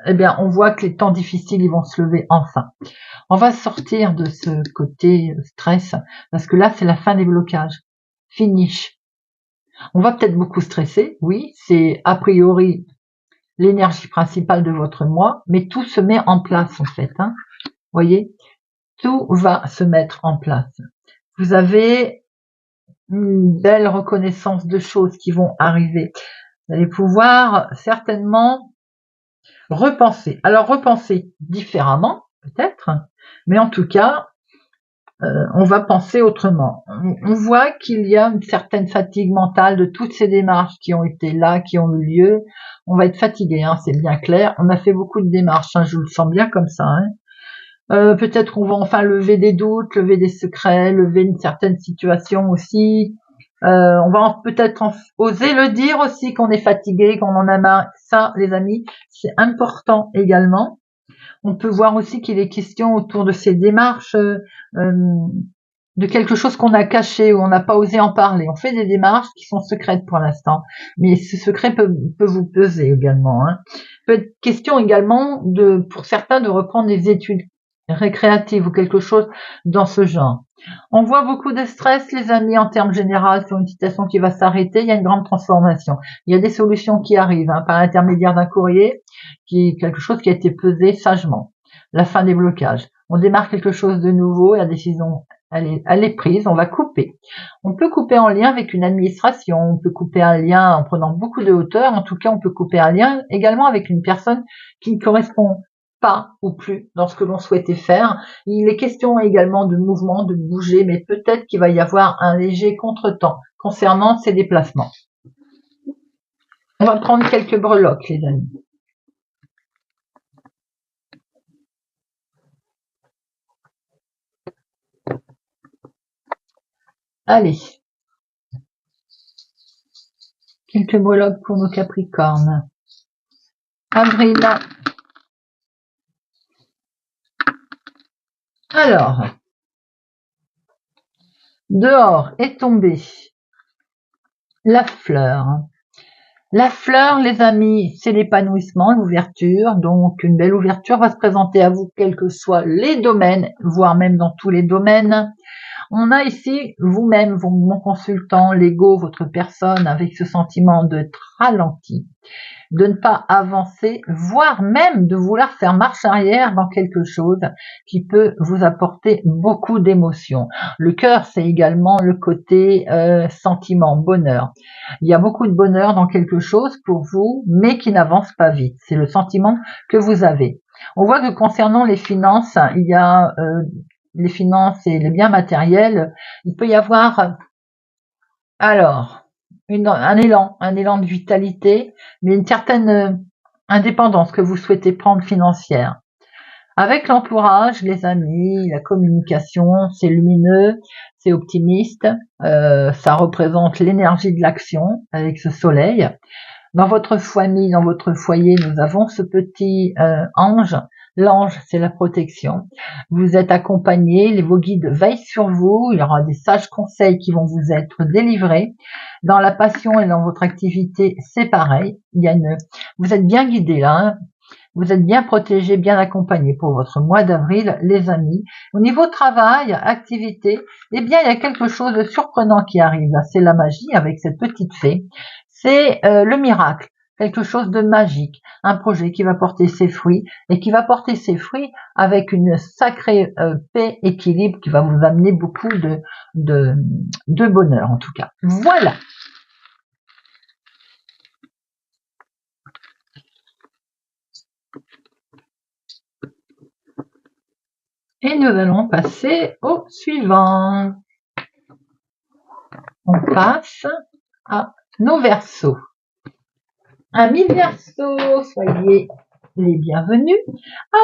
S1: eh bien, on voit que les temps difficiles, ils vont se lever enfin. On va sortir de ce côté stress, parce que là, c'est la fin des blocages. Finish. On va peut-être beaucoup stresser, oui, c'est a priori l'énergie principale de votre moi, mais tout se met en place en fait, hein. Voyez, tout va se mettre en place. Vous avez une belle reconnaissance de choses qui vont arriver. Vous allez pouvoir certainement repenser. Alors repenser différemment, peut-être, mais en tout cas, on va penser autrement. On voit qu'il y a une certaine fatigue mentale de toutes ces démarches qui ont été là, qui ont eu lieu. On va être fatigué, hein, c'est bien clair. On a fait beaucoup de démarches, hein, je le sens bien comme ça, hein. Peut-être qu'on va enfin lever des doutes, lever des secrets, lever une certaine situation aussi. On va peut-être oser le dire aussi qu'on est fatigué, qu'on en a marre. Ça, les amis, c'est important également. On peut voir aussi qu'il est question autour de ces démarches de quelque chose qu'on a caché ou on n'a pas osé en parler. On fait des démarches qui sont secrètes pour l'instant, mais ce secret peut vous peser également. Hein. Peut être question également pour certains, de reprendre des études récréatives ou quelque chose dans ce genre. On voit beaucoup de stress, les amis, en termes généraux, sur une situation qui va s'arrêter. Il y a une grande transformation. Il y a des solutions qui arrivent par l'intermédiaire d'un courrier, quelque chose qui a été pesé sagement. La fin des blocages. On démarre quelque chose de nouveau et la décision elle est prise, on va couper. On peut couper en lien avec une administration, on peut couper un lien en prenant beaucoup de hauteur, en tout cas on peut couper un lien également avec une personne qui ne correspond pas ou plus dans ce que l'on souhaitait faire. Il est question également de mouvement, de bouger, mais peut-être qu'il va y avoir un léger contretemps concernant ces déplacements. On va prendre quelques breloques, les amis. Allez. Quelques breloques pour nos Capricornes. Avril. Alors, dehors est tombée la fleur. La fleur, les amis, c'est l'épanouissement, l'ouverture. Donc, une belle ouverture va se présenter à vous, quels que soient les domaines, voire même dans tous les domaines. On a ici vous-même, mon consultant, l'ego, votre personne, avec ce sentiment de ralenti, de ne pas avancer, voire même de vouloir faire marche arrière dans quelque chose qui peut vous apporter beaucoup d'émotions. Le cœur, c'est également le côté sentiment, bonheur. Il y a beaucoup de bonheur dans quelque chose pour vous, mais qui n'avance pas vite. C'est le sentiment que vous avez. On voit que concernant les finances, il y a les finances et les biens matériels, il peut y avoir alors un élan de vitalité, mais une certaine indépendance que vous souhaitez prendre financière. Avec l'entourage, les amis, la communication, c'est lumineux, c'est optimiste, ça représente l'énergie de l'action avec ce soleil. Dans votre famille, dans votre foyer, nous avons ce petit ange. L'ange, c'est la protection. Vous êtes accompagné, vos guides veillent sur vous. Il y aura des sages conseils qui vont vous être délivrés. Dans la passion et dans votre activité, c'est pareil. Vous êtes bien guidés là. Hein. Vous êtes bien protégés, bien accompagnés pour votre mois d'avril, les amis. Au niveau travail, activité, eh bien, il y a quelque chose de surprenant qui arrive. C'est la magie avec cette petite fée. C'est le miracle, quelque chose de magique, un projet qui va porter ses fruits et qui va porter ses fruits avec une sacrée paix, équilibre qui va vous amener beaucoup de bonheur en tout cas. Voilà. Et nous allons passer au suivant. On passe à nos Verseaux. Amis Verseaux, soyez les bienvenus.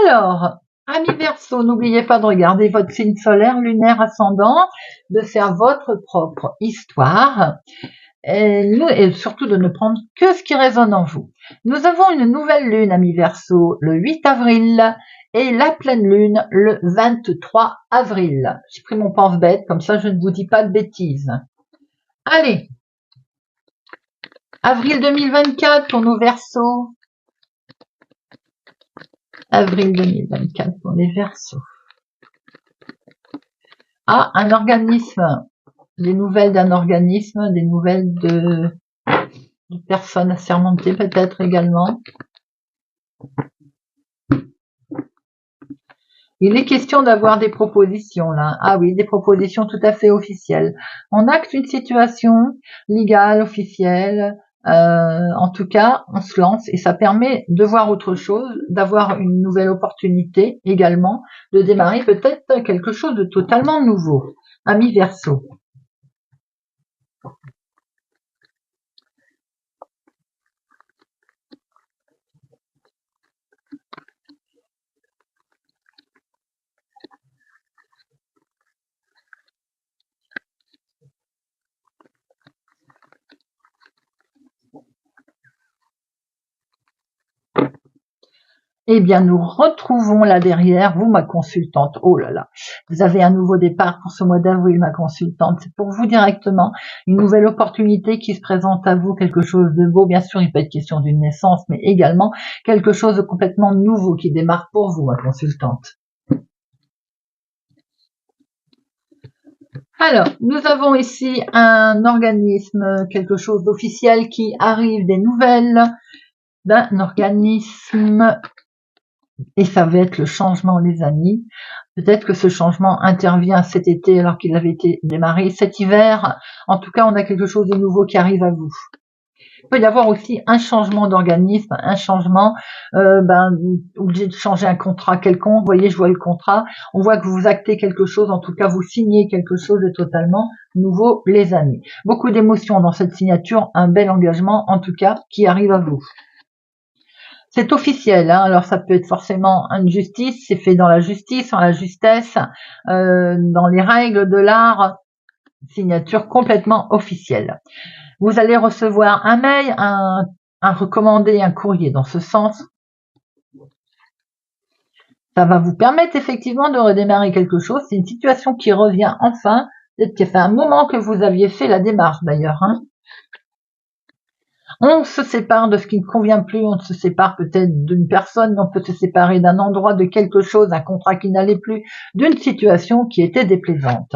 S1: Alors, amis Verseaux, n'oubliez pas de regarder votre signe solaire, lunaire, ascendant, de faire votre propre histoire et surtout de ne prendre que ce qui résonne en vous. Nous avons une nouvelle lune, amis Verseaux, le 8 avril et la pleine lune le 23 avril. J'ai pris mon pense-bête, comme ça je ne vous dis pas de bêtises. Allez, avril 2024 pour nos Verseaux. Avril 2024 pour les Verseaux. Ah, un organisme. Des nouvelles d'un organisme, des nouvelles de personnes assermentées peut-être également. Il est question d'avoir des propositions là. Ah oui, des propositions tout à fait officielles. On acte une situation légale, officielle. En tout cas, on se lance et ça permet de voir autre chose, d'avoir une nouvelle opportunité également, de démarrer peut-être quelque chose de totalement nouveau. Amis Verseau. Eh bien, nous retrouvons là derrière, vous, ma consultante. Oh là là, vous avez un nouveau départ pour ce mois d'avril, ma consultante. C'est pour vous directement, une nouvelle opportunité qui se présente à vous, quelque chose de beau. Bien sûr, il peut être question d'une naissance, mais également quelque chose de complètement nouveau qui démarre pour vous, ma consultante. Alors, nous avons ici un organisme, quelque chose d'officiel qui arrive, des nouvelles d'un organisme. Et ça va être le changement, les amis. Peut-être que ce changement intervient cet été alors qu'il avait été démarré cet hiver. En tout cas, on a quelque chose de nouveau qui arrive à vous. Il peut y avoir aussi un changement d'organisme, un changement, obligé de changer un contrat quelconque. Vous voyez, je vois le contrat. On voit que vous actez quelque chose, en tout cas, vous signez quelque chose de totalement nouveau, les amis. Beaucoup d'émotions dans cette signature, un bel engagement, en tout cas, qui arrive à vous. C'est officiel, hein. Alors ça peut être forcément une justice, c'est fait dans la justice, en la justesse, dans les règles de l'art, signature complètement officielle. Vous allez recevoir un mail, un recommandé, un courrier dans ce sens. Ça va vous permettre effectivement de redémarrer quelque chose. C'est une situation qui revient enfin. Peut-être qu'il fait un moment que vous aviez fait la démarche d'ailleurs, hein. On se sépare de ce qui ne convient plus, on se sépare peut-être d'une personne, on peut se séparer d'un endroit, de quelque chose, d'un contrat qui n'allait plus, d'une situation qui était déplaisante.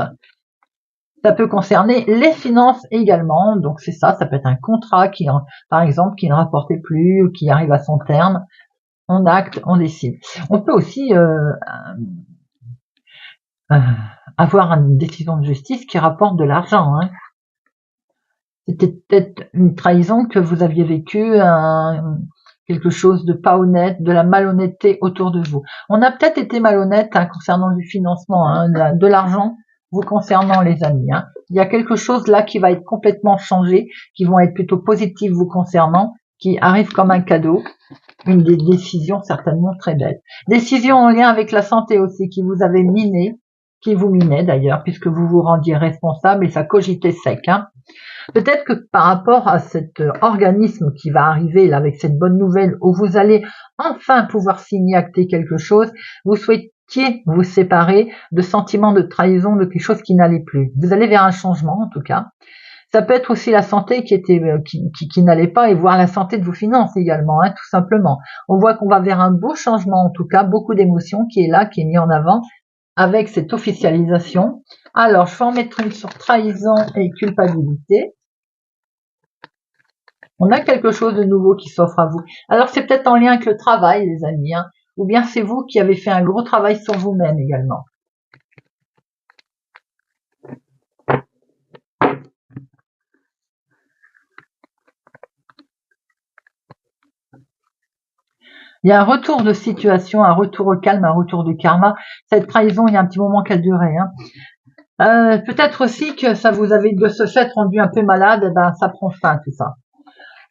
S1: Ça peut concerner les finances également, donc c'est ça, ça peut être un contrat qui, par exemple, qui ne rapportait plus, ou qui arrive à son terme. On acte, on décide. On peut aussi avoir une décision de justice qui rapporte de l'argent, hein. C'était peut-être une trahison que vous aviez vécue, quelque chose de pas honnête, de la malhonnêteté autour de vous. On a peut-être été malhonnête concernant du financement, de l'argent vous concernant, les amis. Il y a quelque chose là qui va être complètement changé, qui vont être plutôt positifs vous concernant, qui arrive comme un cadeau. Une des décisions certainement très belles. Décision en lien avec la santé aussi, qui vous avait miné, qui vous minait d'ailleurs, puisque vous vous rendiez responsable et ça cogitait sec. Peut-être que par rapport à cet organisme qui va arriver là avec cette bonne nouvelle où vous allez enfin pouvoir signer, acter quelque chose, vous souhaitiez vous séparer de sentiments de trahison, de quelque chose qui n'allait plus. Vous allez vers un changement en tout cas. Ça peut être aussi la santé qui n'allait pas et voir la santé de vos finances également, tout simplement. On voit qu'on va vers un beau changement en tout cas, beaucoup d'émotions qui est là, qui est mis en avant avec cette officialisation. Alors, je vais en mettre une sur trahison et culpabilité. On a quelque chose de nouveau qui s'offre à vous. Alors, c'est peut-être en lien avec le travail, les amis, ou bien c'est vous qui avez fait un gros travail sur vous-même également. Il y a un retour de situation, un retour au calme, un retour du karma. Cette trahison, il y a un petit moment qu'elle durait. Peut-être aussi que ça vous avait de ce fait rendu un peu malade, ça prend fin tout ça.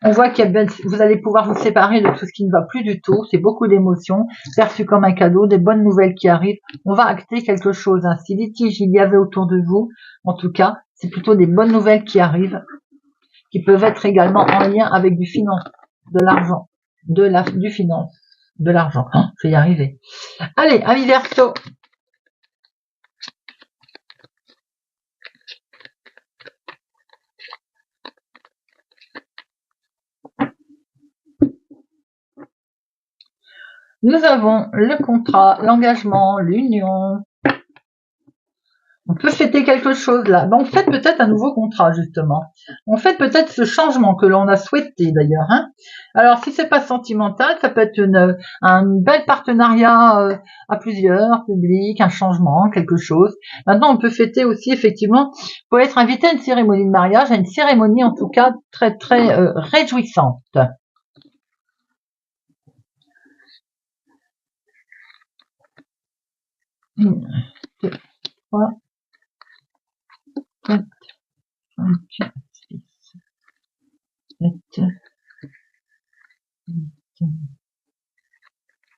S1: On voit que vous allez pouvoir vous séparer de tout ce qui ne va plus du tout. C'est beaucoup d'émotions, perçues comme un cadeau, des bonnes nouvelles qui arrivent. On va acter quelque chose. Si litige il y avait autour de vous, en tout cas, c'est plutôt des bonnes nouvelles qui arrivent, qui peuvent être également en lien avec du finance, de l'argent, du finance, de l'argent. Je vais y arriver. Allez, amis Verseau. Nous avons le contrat, l'engagement, l'union. On peut fêter quelque chose là. On fait peut-être un nouveau contrat justement. On fait peut-être ce changement que l'on a souhaité d'ailleurs. Alors si c'est pas sentimental, ça peut être un bel partenariat à plusieurs, public, un changement, quelque chose. Maintenant, on peut fêter aussi effectivement. Vous pouvez être invité à une cérémonie de mariage, à une cérémonie en tout cas très très réjouissante. 1, 2, 3, 4, 5, 6, 7, 8,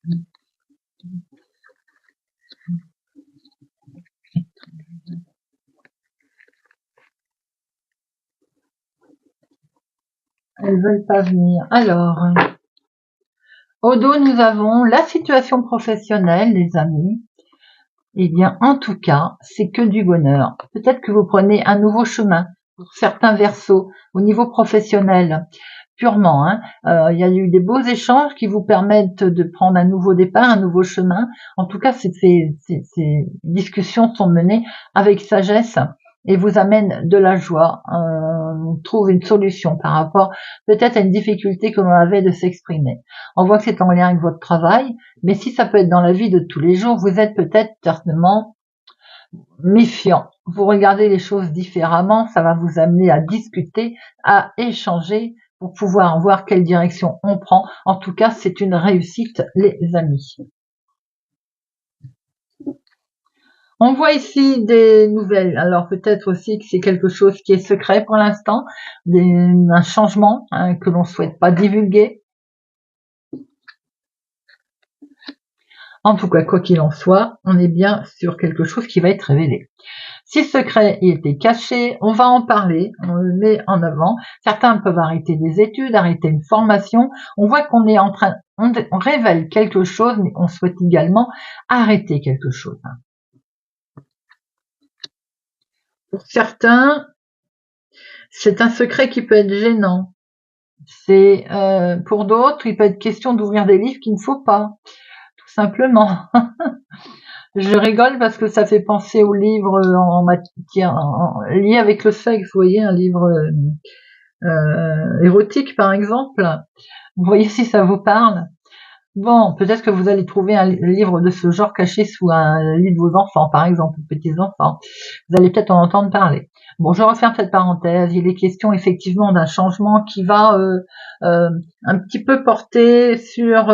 S1: 9, 10. Elles veulent pas venir. Alors, Au dos, nous avons la situation professionnelle, les amis. Eh bien, en tout cas, c'est que du bonheur. Peut-être que vous prenez un nouveau chemin pour certains versos au niveau professionnel, purement. Il y a eu des beaux échanges qui vous permettent de prendre un nouveau départ, un nouveau chemin. En tout cas, ces discussions sont menées avec sagesse et vous amènent de la joie. On trouve une solution par rapport peut-être à une difficulté que l'on avait de s'exprimer. On voit que c'est en lien avec votre travail, mais si ça peut être dans la vie de tous les jours, vous êtes peut-être certainement méfiant. Vous regardez les choses différemment, ça va vous amener à discuter, à échanger pour pouvoir voir quelle direction on prend. En tout cas, c'est une réussite, les amis. On voit ici des nouvelles. Alors peut-être aussi que c'est quelque chose qui est secret pour l'instant, un changement que l'on ne souhaite pas divulguer. En tout cas, quoi qu'il en soit, on est bien sur quelque chose qui va être révélé. Si ce secret était caché, on va en parler, on le met en avant. Certains peuvent arrêter des études, arrêter une formation. On voit qu'on est en train, on révèle quelque chose, mais on souhaite également arrêter quelque chose. Pour certains, c'est un secret qui peut être gênant. C'est pour d'autres, il peut être question d'ouvrir des livres qu'il ne faut pas, tout simplement. Je rigole parce que ça fait penser au livre en matière lié avec le sexe. Vous voyez, un livre érotique par exemple. Vous voyez si ça vous parle. Bon, peut-être que vous allez trouver un livre de ce genre caché sous un lit de vos enfants, par exemple, petits-enfants. Vous allez peut-être en entendre parler. Bon, je referme cette parenthèse. Il est question effectivement d'un changement qui va un petit peu porter sur...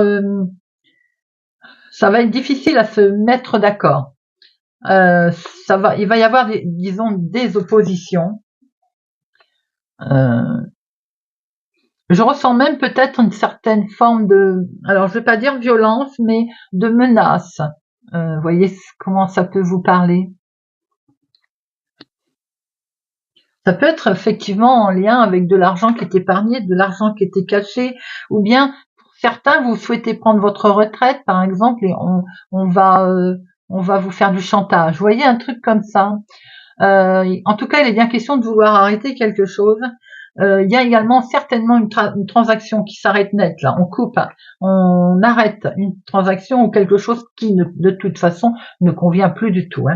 S1: ça va être difficile à se mettre d'accord. Il va y avoir, disons, des oppositions. Je ressens même peut-être une certaine forme de, alors je vais pas dire violence, mais de menace. Vous voyez comment ça peut vous parler? Ça peut être effectivement en lien avec de l'argent qui est épargné, de l'argent qui était caché, ou bien pour certains vous souhaitez prendre votre retraite, par exemple, et on va vous faire du chantage. Vous voyez un truc comme ça. En tout cas, il est bien question de vouloir arrêter quelque chose. Il y a également certainement une transaction qui s'arrête net. Là, on coupe, on arrête une transaction ou quelque chose qui, de toute façon, ne convient plus du tout.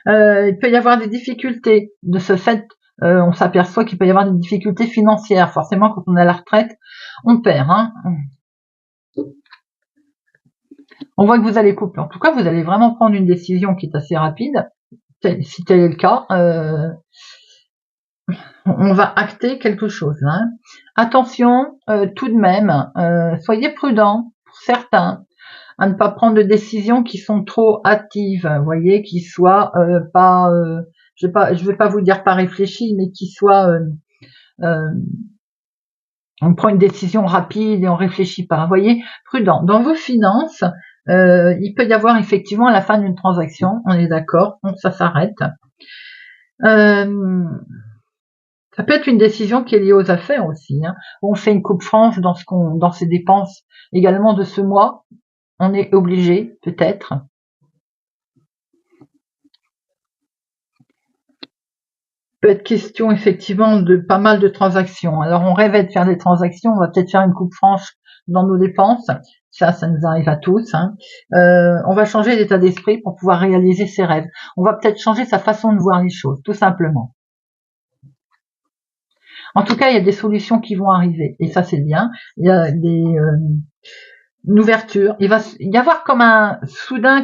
S1: Il peut y avoir des difficultés. De ce fait, on s'aperçoit qu'il peut y avoir des difficultés financières. Forcément, quand on est à la retraite, on perd. On voit que vous allez couper. En tout cas, vous allez vraiment prendre une décision qui est assez rapide. Si tel est le cas, on va acter quelque chose. Attention, tout de même, soyez prudents pour certains à ne pas prendre de décisions qui sont trop hâtives, vous voyez, qui soient pas, je vais pas vous dire pas réfléchies, mais qui soient, on prend une décision rapide et on réfléchit pas. Vous voyez, prudent. Dans vos finances, il peut y avoir effectivement à la fin d'une transaction, on est d'accord, ça s'arrête. Ça peut être une décision qui est liée aux affaires aussi. On fait une coupe franche dans ses dépenses également de ce mois. On est obligé, peut-être. Peut être question effectivement de pas mal de transactions. Alors on rêvait de faire des transactions, on va peut-être faire une coupe franche dans nos dépenses. Ça nous arrive à tous. On va changer d'état d'esprit pour pouvoir réaliser ses rêves. On va peut-être changer sa façon de voir les choses, tout simplement. En tout cas, il y a des solutions qui vont arriver, et ça c'est bien. Il y a une ouverture. Il va y avoir comme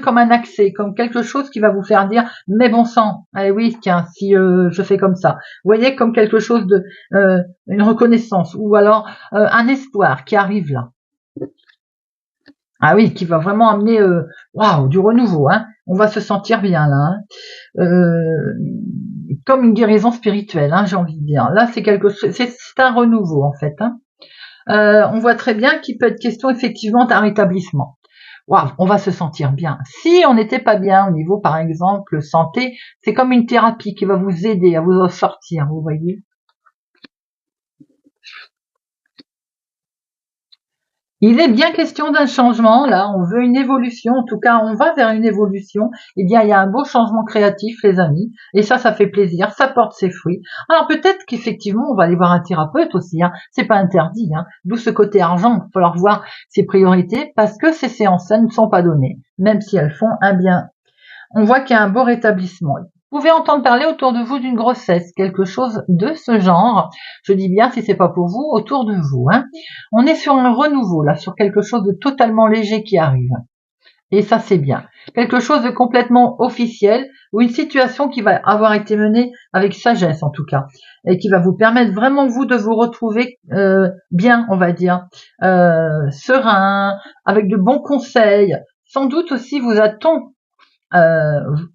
S1: comme un accès, comme quelque chose qui va vous faire dire, mais bon sang, allez oui, tiens, si je fais comme ça. Vous voyez, comme quelque chose de, une reconnaissance, ou alors un espoir qui arrive là. Ah oui, qui va vraiment amener, waouh, du renouveau. On va se sentir bien là. Comme une guérison spirituelle, j'ai envie de dire. Là, c'est quelque chose, c'est un renouveau en fait. On voit très bien qu'il peut être question effectivement d'un rétablissement. Waouh, on va se sentir bien. Si on n'était pas bien au niveau, par exemple, santé, c'est comme une thérapie qui va vous aider à vous en sortir, vous voyez. Il est bien question d'un changement, là, on veut une évolution, en tout cas on va vers une évolution, eh bien il y a un beau changement créatif les amis, et ça fait plaisir, ça porte ses fruits. Alors peut-être qu'effectivement on va aller voir un thérapeute aussi, hein. C'est pas interdit, hein. D'où ce côté argent, il va falloir voir ses priorités, parce que ces séances-là ne sont pas données, même si elles font un bien. On voit qu'il y a un beau rétablissement. Vous pouvez entendre parler autour de vous d'une grossesse, quelque chose de ce genre. Je dis bien, si c'est pas pour vous, autour de vous, hein. On est sur un renouveau, là, sur quelque chose de totalement léger qui arrive. Et ça, c'est bien. Quelque chose de complètement officiel, ou une situation qui va avoir été menée avec sagesse, en tout cas, et qui va vous permettre vraiment, vous, de vous retrouver bien, on va dire, serein, avec de bons conseils. Sans doute aussi vous a-t-on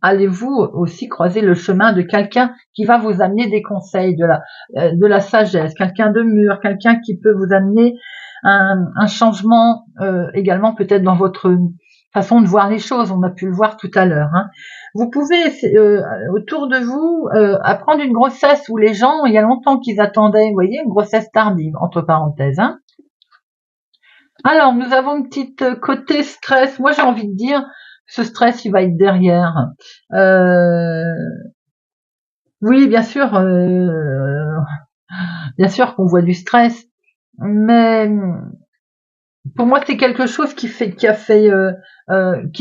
S1: allez-vous aussi croiser le chemin de quelqu'un qui va vous amener des conseils, de la sagesse, quelqu'un de mûr, quelqu'un qui peut vous amener un changement également peut-être dans votre façon de voir les choses, on a pu le voir tout à l'heure. Hein. Vous pouvez autour de vous apprendre une grossesse où les gens, il y a longtemps qu'ils attendaient, vous voyez, une grossesse tardive, entre parenthèses. Hein. Alors, nous avons une petite côté stress. Moi, j'ai envie de dire, ce stress, il va être derrière. Oui, bien sûr qu'on voit du stress, mais pour moi, c'est quelque chose qui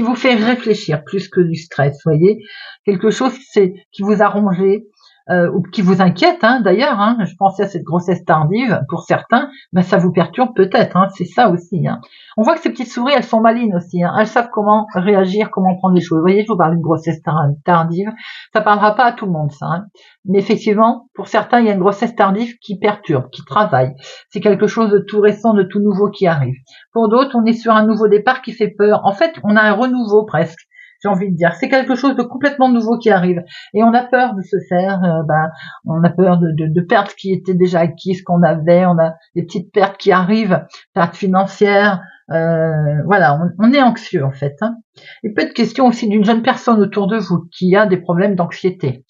S1: vous fait réfléchir plus que du stress, voyez. Quelque chose qui vous a rongé, ou qui vous inquiète, hein, d'ailleurs. Hein, je pensais à cette grossesse tardive, pour certains, ben ça vous perturbe peut-être, hein, c'est ça aussi. Hein. On voit que ces petites souris, elles sont malines aussi. Hein, elles savent comment réagir, comment prendre les choses. Vous voyez, je vous parle d'une grossesse tardive, ça parlera pas à tout le monde, ça. Hein. Mais effectivement, pour certains, il y a une grossesse tardive qui perturbe, qui travaille. C'est quelque chose de tout récent, de tout nouveau qui arrive. Pour d'autres, on est sur un nouveau départ qui fait peur. En fait, on a un renouveau presque. J'ai envie de dire, c'est quelque chose de complètement nouveau qui arrive, et on a peur de se faire, on a peur de perdre ce qui était déjà acquis, ce qu'on avait, on a des petites pertes qui arrivent, pertes financières, voilà, on est anxieux en fait. Hein. Il peut être question aussi d'une jeune personne autour de vous qui a des problèmes d'anxiété.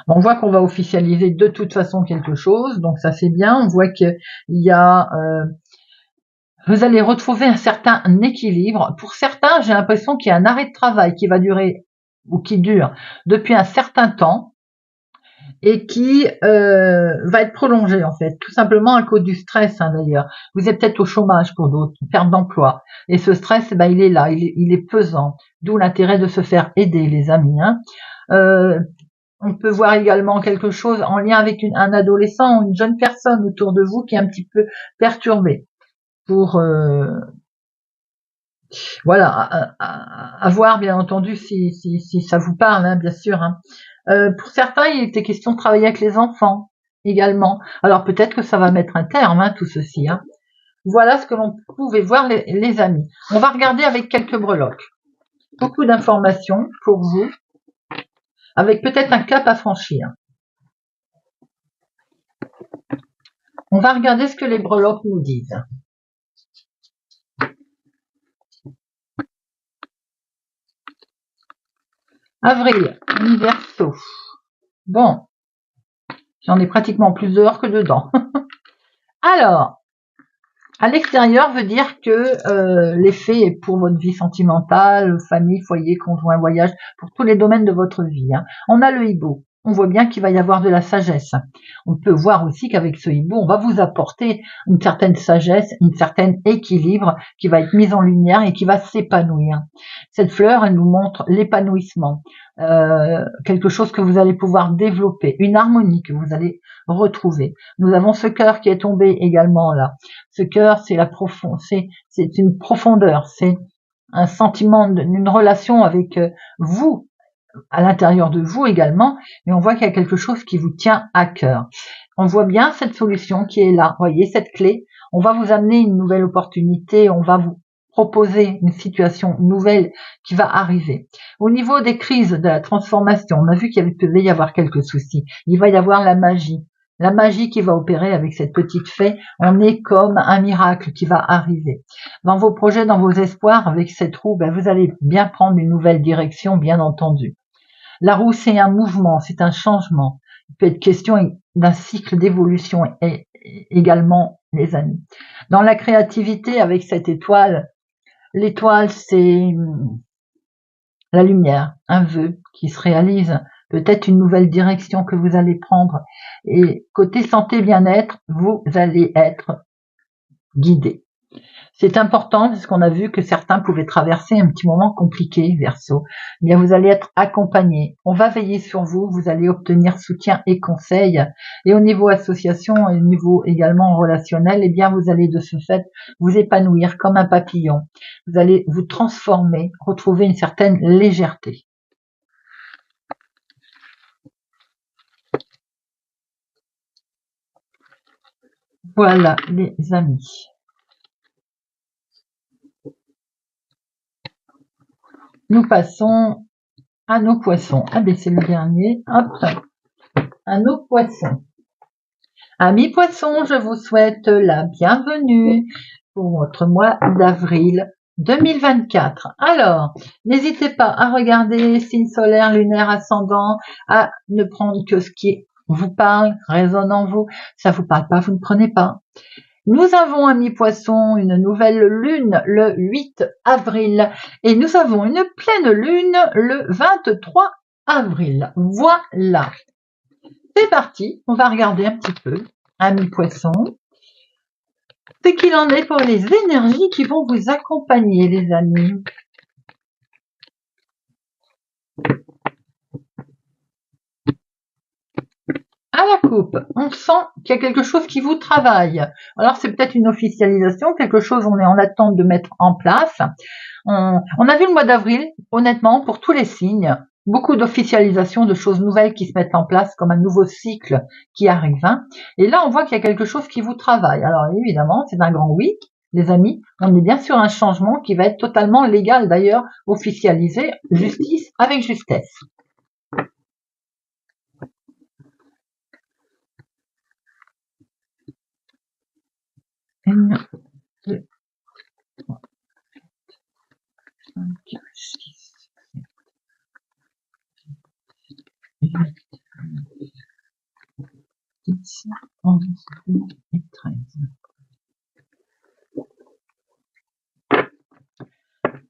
S1: On voit qu'on va officialiser de toute façon quelque chose, donc ça c'est bien. On voit qu'il y a vous allez retrouver un certain équilibre. Pour certains, j'ai l'impression qu'il y a un arrêt de travail qui va durer ou qui dure depuis un certain temps et qui va être prolongé en fait, tout simplement à cause du stress hein, d'ailleurs. Vous êtes peut-être au chômage pour d'autres, perte d'emploi. Et ce stress, ben, il est là, il est pesant. D'où l'intérêt de se faire aider, les amis. Hein. On peut voir également quelque chose en lien avec un adolescent ou une jeune personne autour de vous qui est un petit peu perturbée. Pour voilà, à voir bien entendu si ça vous parle, hein, bien sûr. Hein. Pour certains, il était question de travailler avec les enfants également. Alors peut-être que ça va mettre un terme, hein, tout ceci. Hein. Voilà ce que l'on pouvait voir, les amis. On va regarder avec quelques breloques. Beaucoup d'informations pour vous, avec peut-être un cap à franchir. On va regarder ce que les breloques nous disent. Avril, Verseau. Bon, j'en ai pratiquement plus dehors que dedans. Alors, à l'extérieur veut dire que l'effet est pour votre vie sentimentale, famille, foyer, conjoint, voyage, pour tous les domaines de votre vie. Hein. On a le hibou. On voit bien qu'il va y avoir de la sagesse. On peut voir aussi qu'avec ce hibou, on va vous apporter une certaine sagesse, une certaine équilibre qui va être mise en lumière et qui va s'épanouir. Cette fleur, elle nous montre l'épanouissement, quelque chose que vous allez pouvoir développer, une harmonie que vous allez retrouver. Nous avons ce cœur qui est tombé également là. Ce cœur, c'est c'est une profondeur, c'est un sentiment d'une relation avec vous, à l'intérieur de vous également, mais on voit qu'il y a quelque chose qui vous tient à cœur. On voit bien cette solution qui est là. Voyez cette clé. On va vous amener une nouvelle opportunité. On va vous proposer une situation nouvelle qui va arriver. Au niveau des crises, de la transformation, on a vu qu'il devait y avoir quelques soucis. Il va y avoir la magie. La magie qui va opérer avec cette petite fée, on est comme un miracle qui va arriver. Dans vos projets, dans vos espoirs, avec cette roue, ben vous allez bien prendre une nouvelle direction, bien entendu. La roue, c'est un mouvement, c'est un changement. Il peut être question d'un cycle d'évolution et également les amis. Dans la créativité, avec cette étoile, l'étoile, c'est la lumière, un vœu qui se réalise, peut-être une nouvelle direction que vous allez prendre. Et côté santé bien-être, vous allez être guidé. C'est important parce qu'on a vu que certains pouvaient traverser un petit moment compliqué, Verseau. Eh bien, vous allez être accompagné. On va veiller sur vous. Vous allez obtenir soutien et conseils. Et au niveau association et au niveau également relationnel, eh bien, vous allez de ce fait vous épanouir comme un papillon. Vous allez vous transformer, retrouver une certaine légèreté. Voilà, les amis. Nous passons à nos poissons. Ah ben c'est le dernier. Hop, à nos poissons. Amis poissons, je vous souhaite la bienvenue pour votre mois d'avril 2024. Alors, n'hésitez pas à regarder signe solaire, lunaire, ascendant, à ne prendre que ce qui vous parle, résonne en vous. Ça vous parle pas, vous ne prenez pas. Nous avons, amis poissons, une nouvelle lune le 8 avril et nous avons une pleine lune le 23 avril. Voilà. C'est parti, on va regarder un petit peu, amis poissons, ce qu'il en est pour les énergies qui vont vous accompagner, les amis. À la coupe, on sent qu'il y a quelque chose qui vous travaille. Alors c'est peut-être une officialisation, quelque chose on est en attente de mettre en place. On a vu le mois d'avril, honnêtement, pour tous les signes, beaucoup d'officialisation de choses nouvelles qui se mettent en place comme un nouveau cycle qui arrive. Et là, on voit qu'il y a quelque chose qui vous travaille. Alors évidemment, c'est un grand oui, les amis. On est bien sur un changement qui va être totalement légal, d'ailleurs, officialisé, justice avec justesse. 1, 2, 3, 5, 6, 7, 8, 9, 10, 11, 12 et 13.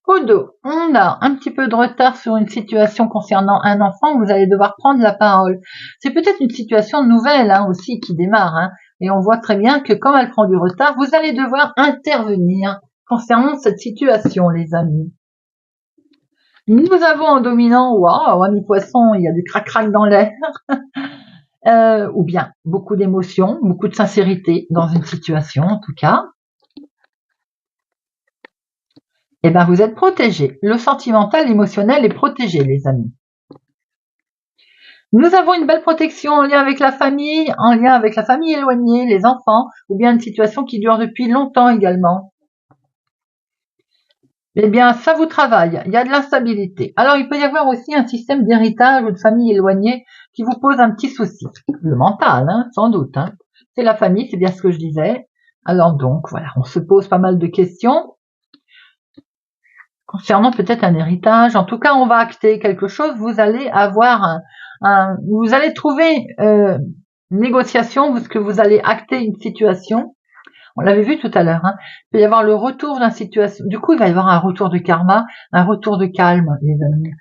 S1: Au dos, on a un petit peu de retard sur une situation concernant un enfant, vous allez devoir prendre la parole. C'est peut-être une situation nouvelle aussi qui démarre, et on voit très bien que comme elle prend du retard, vous allez devoir intervenir concernant cette situation, les amis. Nous avons en dominant, waouh, ami poisson, il y a du crac-crac dans l'air, ou bien beaucoup d'émotions, beaucoup de sincérité dans une situation en tout cas. Eh bien, vous êtes protégés. Le sentimental, l'émotionnel est protégé, les amis. Nous avons une belle protection en lien avec la famille, en lien avec la famille éloignée, les enfants, ou bien une situation qui dure depuis longtemps également. Eh bien, ça vous travaille, il y a de l'instabilité. Alors, il peut y avoir aussi un système d'héritage ou de famille éloignée qui vous pose un petit souci. Le mental, sans doute. C'est la famille, c'est bien ce que je disais. Alors donc, voilà, on se pose pas mal de questions concernant peut-être un héritage. En tout cas, on va acter quelque chose. Vous allez avoir vous allez trouver une négociation parce que vous allez acter une situation. On l'avait vu tout à l'heure. Il peut y avoir le retour d'une situation. Du coup, il va y avoir un retour de karma, un retour de calme, les amis.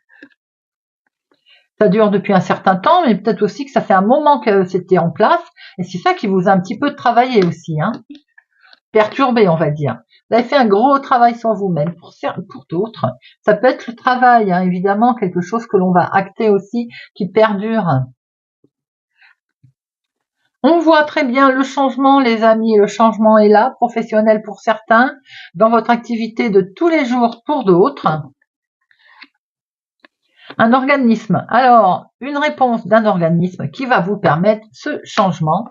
S1: Ça dure depuis un certain temps, mais peut-être aussi que ça fait un moment que c'était en place. Et c'est ça qui vous a un petit peu travaillé aussi. Perturbé, on va dire. Vous avez fait un gros travail sur vous-même. Pour d'autres, ça peut être le travail, évidemment, quelque chose que l'on va acter aussi, qui perdure. On voit très bien le changement, les amis, le changement est là, professionnel pour certains, dans votre activité de tous les jours pour d'autres. Un organisme, alors une réponse d'un organisme qui va vous permettre ce changement,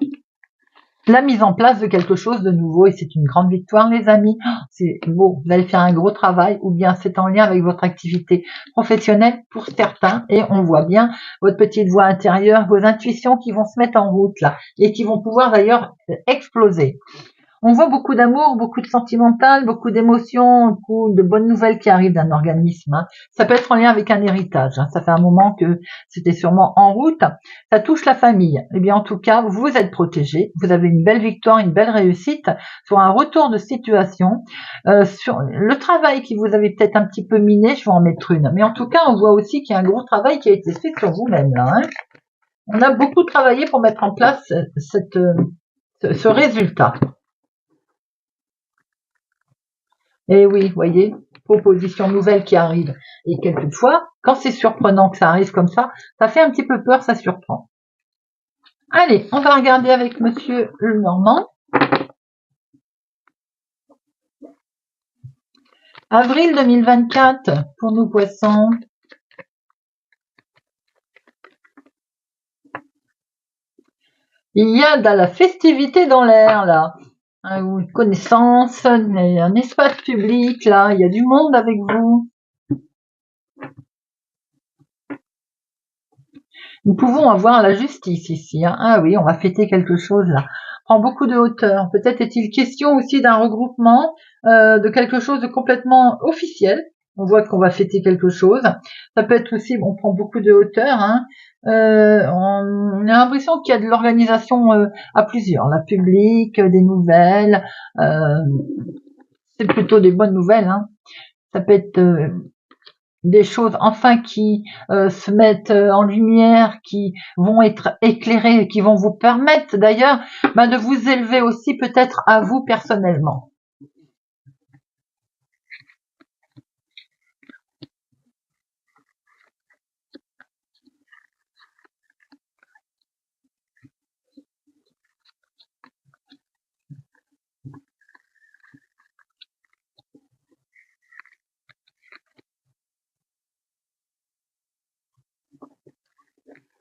S1: la mise en place de quelque chose de nouveau, et c'est une grande victoire, les amis. C'est beau, vous allez faire un gros travail, ou bien c'est en lien avec votre activité professionnelle pour certains, et on voit bien votre petite voix intérieure, vos intuitions qui vont se mettre en route là, et qui vont pouvoir d'ailleurs exploser. On voit beaucoup d'amour, beaucoup de sentimental, beaucoup d'émotions, beaucoup de bonnes nouvelles qui arrivent d'un organisme. Hein. Ça peut être en lien avec un héritage. Hein. Ça fait un moment que c'était sûrement en route. Ça touche la famille. Eh bien, en tout cas, vous êtes protégé. Vous avez une belle victoire, une belle réussite sur un retour de situation. Sur le travail qui vous avait peut-être un petit peu miné, je vais en mettre une. Mais en tout cas, on voit aussi qu'il y a un gros travail qui a été fait sur vous-même là. Hein. On a beaucoup travaillé pour mettre en place ce résultat. Et oui, voyez, proposition nouvelle qui arrive. Et quelquefois, quand c'est surprenant que ça arrive comme ça fait un petit peu peur, ça surprend. Allez, on va regarder avec Monsieur le Normand. Avril 2024 pour nous poissons. Il y a de la festivité dans l'air là. Une connaissance, un espace public là, il y a du monde avec vous. Nous pouvons avoir la justice ici. Hein. Ah oui, on va fêter quelque chose là. Prend beaucoup de hauteur. Peut-être est-il question aussi d'un regroupement, de quelque chose de complètement officiel. On voit qu'on va fêter quelque chose. Ça peut être aussi, on prend beaucoup de hauteur. Hein. On a l'impression qu'il y a de l'organisation à plusieurs. La publique, des nouvelles. C'est plutôt des bonnes nouvelles. Hein. Ça peut être des choses enfin qui se mettent en lumière, qui vont être éclairées, qui vont vous permettre d'ailleurs de vous élever aussi peut-être à vous personnellement.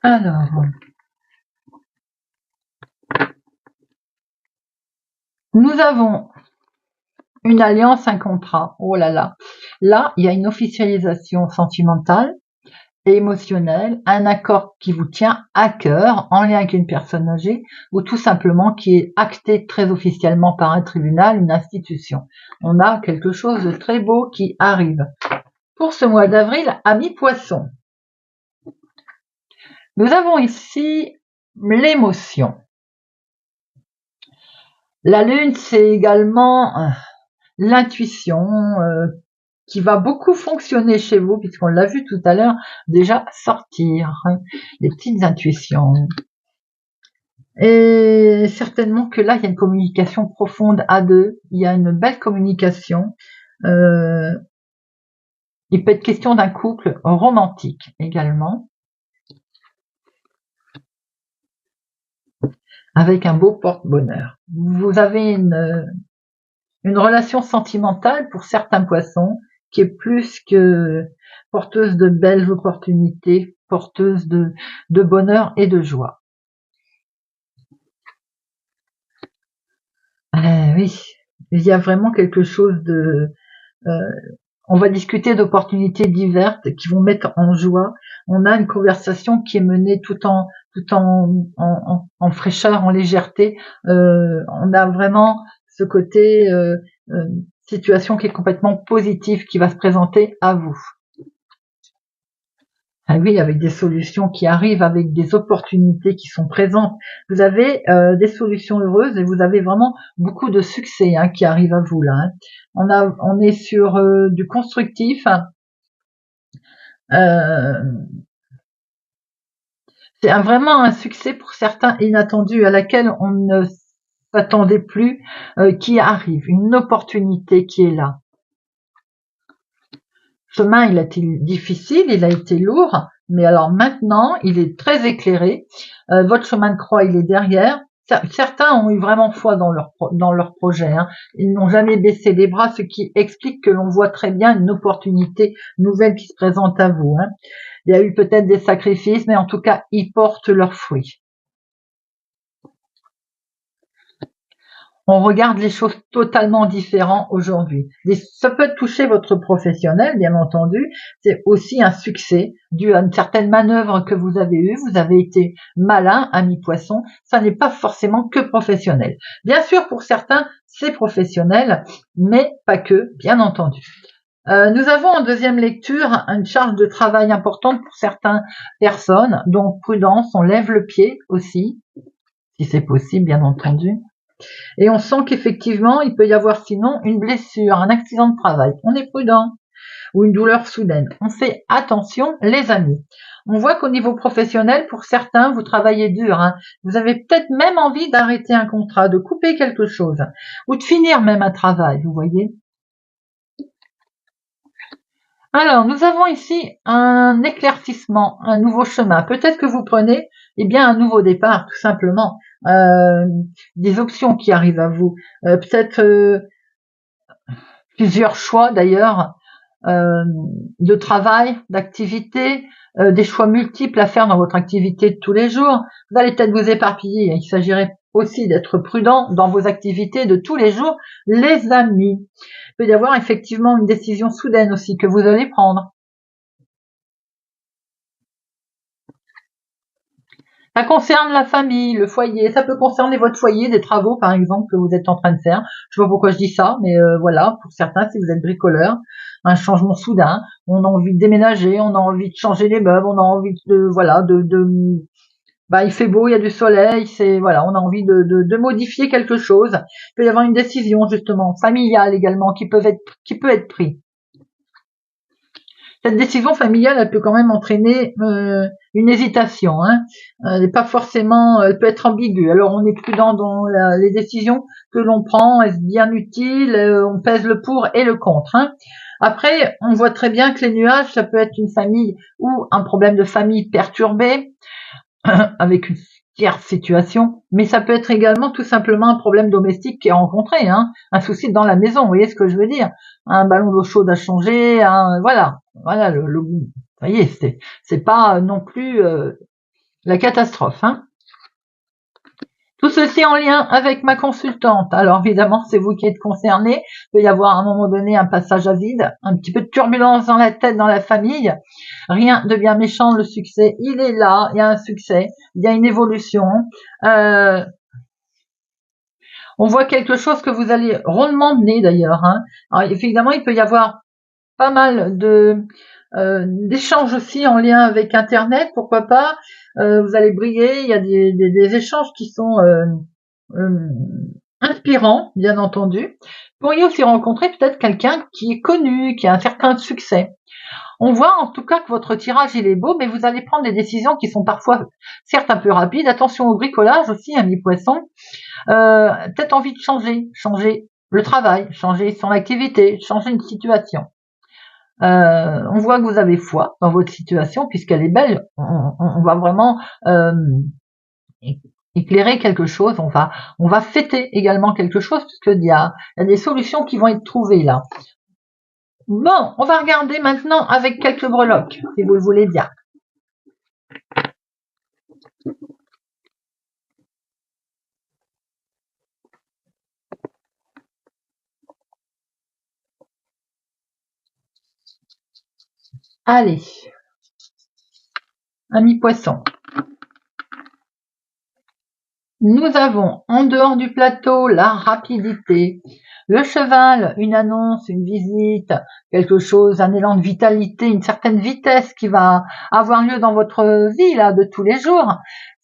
S1: Alors, nous avons une alliance, un contrat. Oh là là. Là, il y a une officialisation sentimentale et émotionnelle, un accord qui vous tient à cœur en lien avec une personne âgée ou tout simplement qui est acté très officiellement par un tribunal, une institution. On a quelque chose de très beau qui arrive. Pour ce mois d'avril, amis poissons, nous avons ici l'émotion. La lune, c'est également l'intuition qui va beaucoup fonctionner chez vous, puisqu'on l'a vu tout à l'heure, déjà sortir, hein, les petites intuitions. Et certainement que là, il y a une communication profonde à deux, il y a une belle communication. Il peut être question d'un couple romantique également. Avec un beau porte-bonheur. Vous avez une relation sentimentale pour certains poissons qui est plus que porteuse de belles opportunités, porteuse de bonheur et de joie. Oui, il y a vraiment quelque chose de... on va discuter d'opportunités diverses qui vont mettre en joie. On a une conversation qui est menée tout en fraîcheur, en légèreté. On a vraiment ce côté situation qui est complètement positive qui va se présenter à vous. Ah oui, avec des solutions qui arrivent, avec des opportunités qui sont présentes. Vous avez des solutions heureuses et vous avez vraiment beaucoup de succès qui arrive à vous là. Hein. On est sur du constructif. C'est vraiment un succès pour certains inattendu à laquelle on ne s'attendait plus, qui arrive, une opportunité qui est là. Le chemin, il a été difficile, il a été lourd, mais alors maintenant, il est très éclairé. Votre chemin de croix, il est derrière. Certains ont eu vraiment foi dans leur projet. Hein. Ils n'ont jamais baissé les bras, ce qui explique que l'on voit très bien une opportunité nouvelle qui se présente à vous. Hein. Il y a eu peut-être des sacrifices, mais en tout cas, ils portent leurs fruits. On regarde les choses totalement différentes aujourd'hui. Ça peut toucher votre professionnel, bien entendu. C'est aussi un succès dû à une certaine manœuvre que vous avez eue. Vous avez été malin, ami poisson. Ça n'est pas forcément que professionnel. Bien sûr, pour certains, c'est professionnel, mais pas que, bien entendu. Nous avons en deuxième lecture une charge de travail importante pour certaines personnes, donc prudence, on lève le pied aussi, si c'est possible, bien entendu. Et on sent qu'effectivement, il peut y avoir sinon une blessure, un accident de travail. On est prudent ou une douleur soudaine. On fait attention, les amis. On voit qu'au niveau professionnel, pour certains, vous travaillez dur. Hein. Vous avez peut-être même envie d'arrêter un contrat, de couper quelque chose ou de finir même un travail, vous voyez. Alors, nous avons ici un éclaircissement, un nouveau chemin. Peut-être que vous prenez bien un nouveau départ, tout simplement. Des options qui arrivent à vous. Peut-être plusieurs choix d'ailleurs de travail, d'activité, des choix multiples à faire dans votre activité de tous les jours. Vous allez peut-être vous éparpiller. Il s'agirait aussi d'être prudent dans vos activités de tous les jours, les amis. Il peut y avoir effectivement une décision soudaine aussi que vous allez prendre. Ça concerne la famille, le foyer, ça peut concerner votre foyer, des travaux par exemple que vous êtes en train de faire. Je sais pas pourquoi je dis ça, mais voilà, pour certains, si vous êtes bricoleur, un changement soudain, on a envie de déménager, on a envie de changer les meubles, on a envie il fait beau, il y a du soleil, voilà, on a envie de modifier quelque chose. Il peut y avoir une décision justement familiale également qui peut être prise. Cette décision familiale, elle peut quand même entraîner une hésitation. Hein. Elle elle peut être ambiguë. Alors on est prudent dans les décisions que l'on prend. Est-ce bien utile? On pèse le pour et le contre. Hein. Après, on voit très bien que les nuages, ça peut être une famille ou un problème de famille perturbé avec une tierce situation, mais ça peut être également tout simplement un problème domestique qui est rencontré, hein, un souci dans la maison, vous voyez ce que je veux dire, un ballon d'eau chaude à changer, voilà, vous voyez, c'est pas non plus la catastrophe, hein. Tout ceci en lien avec ma consultante. Alors évidemment, c'est vous qui êtes concerné. Il peut y avoir à un moment donné un passage à vide, un petit peu de turbulence dans la tête, dans la famille. Rien de bien méchant, le succès, il est là, il y a un succès, il y a une évolution. On voit quelque chose que vous allez rondement mener d'ailleurs. Hein. Alors évidemment, il peut y avoir pas mal d'échanges aussi en lien avec Internet, pourquoi pas. Vous allez briller, il y a des échanges qui sont inspirants, bien entendu. Vous pourriez aussi rencontrer peut-être quelqu'un qui est connu, qui a un certain succès. On voit en tout cas que votre tirage il est beau, mais vous allez prendre des décisions qui sont parfois certes un peu rapides. Attention au bricolage aussi, ami poisson. Peut-être envie de changer le travail, changer son activité, changer une situation. On voit que vous avez foi dans votre situation puisqu'elle est belle. On va vraiment éclairer quelque chose. On va fêter également quelque chose puisqu'il y a des solutions qui vont être trouvées là. Bon, on va regarder maintenant avec quelques breloques, si vous le voulez bien. Allez, ami poisson. Nous avons en dehors du plateau la rapidité, le cheval, une annonce, une visite, quelque chose, un élan de vitalité, une certaine vitesse qui va avoir lieu dans votre vie là de tous les jours.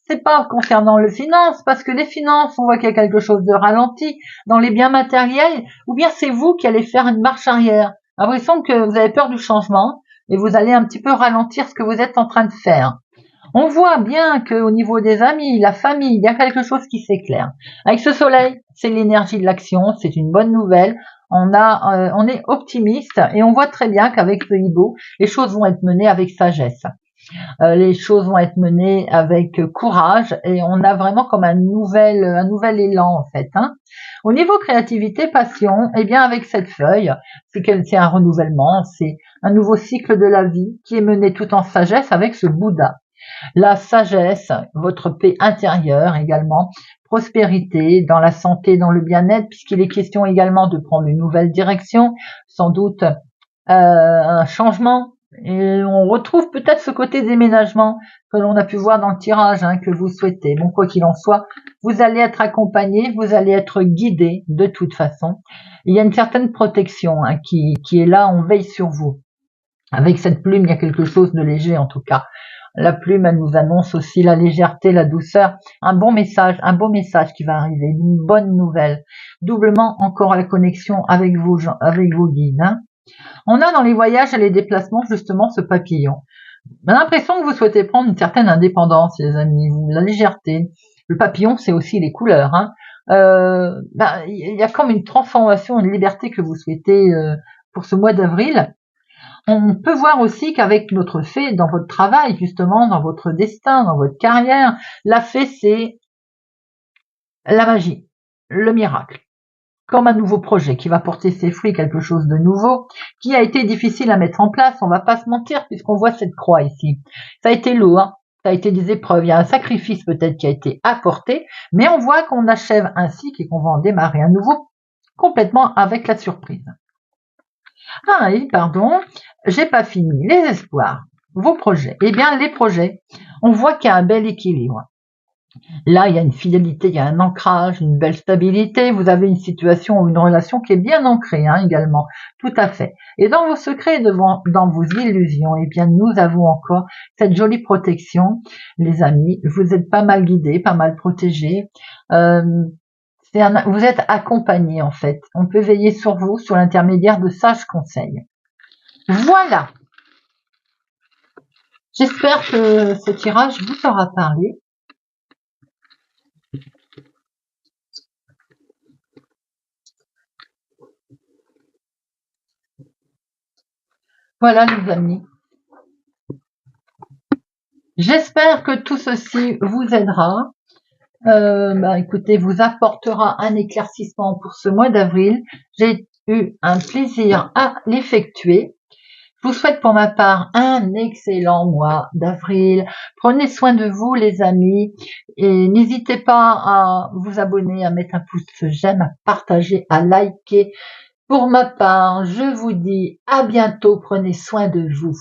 S1: C'est pas concernant les finances, parce que les finances, on voit qu'il y a quelque chose de ralenti dans les biens matériels, ou bien c'est vous qui allez faire une marche arrière. L'impression que vous avez peur du changement et vous allez un petit peu ralentir ce que vous êtes en train de faire. On voit bien qu'au niveau des amis, la famille, il y a quelque chose qui s'éclaire. Avec ce soleil, c'est l'énergie de l'action, c'est une bonne nouvelle. On est optimiste et on voit très bien qu'avec ce hibou, les choses vont être menées avec sagesse. Les choses vont être menées avec courage et on a vraiment comme un nouvel élan en fait. Hein. Au niveau créativité, passion, bien avec cette feuille, c'est un renouvellement, c'est un nouveau cycle de la vie qui est mené tout en sagesse avec ce Bouddha. La sagesse, votre paix intérieure également, prospérité, dans la santé, dans le bien-être, puisqu'il est question également de prendre une nouvelle direction, sans doute un changement. Et on retrouve peut-être ce côté déménagement que l'on a pu voir dans le tirage, que vous souhaitez. Bon, quoi qu'il en soit, vous allez être accompagné, vous allez être guidé de toute façon. Il y a une certaine protection qui est là, on veille sur vous. Avec cette plume, il y a quelque chose de léger en tout cas. La plume, elle nous annonce aussi la légèreté, la douceur, un beau message qui va arriver, une bonne nouvelle. Doublement encore la connexion avec vos guides. On a dans les voyages et les déplacements justement ce papillon. On a l'impression que vous souhaitez prendre une certaine indépendance, les amis, la légèreté. Le papillon, c'est aussi les couleurs. Il y a comme une transformation, une liberté que vous souhaitez pour ce mois d'avril. On peut voir aussi qu'avec notre fée, dans votre travail, justement, dans votre destin, dans votre carrière, la fée, c'est la magie, le miracle. Comme un nouveau projet qui va porter ses fruits, quelque chose de nouveau, qui a été difficile à mettre en place, on va pas se mentir, puisqu'on voit cette croix ici. Ça a été lourd, ça a été des épreuves, il y a un sacrifice peut-être qui a été apporté, mais on voit qu'on achève un cycle et qu'on va en démarrer un nouveau, complètement avec la surprise. Ah oui, pardon, j'ai pas fini. Les espoirs, vos projets. Eh bien, les projets, on voit qu'il y a un bel équilibre. Là, il y a une fidélité, il y a un ancrage, une belle stabilité. Vous avez une situation ou une relation qui est bien ancrée également. Tout à fait. Et dans vos secrets, dans vos illusions, eh bien, nous avons encore cette jolie protection, les amis. Vous êtes pas mal guidés, pas mal protégés. Vous êtes accompagnés en fait. On peut veiller sur vous sur l'intermédiaire de sages conseils. Voilà. J'espère que ce tirage vous aura parlé. Voilà les amis. J'espère que tout ceci vous aidera. Écoutez, vous apportera un éclaircissement pour ce mois d'avril. J'ai eu un plaisir à l'effectuer. Je vous souhaite pour ma part un excellent mois d'avril. Prenez soin de vous les amis et n'hésitez pas à vous abonner, à mettre un pouce j'aime, à partager, à liker. Pour ma part, je vous dis à bientôt. Prenez soin de vous.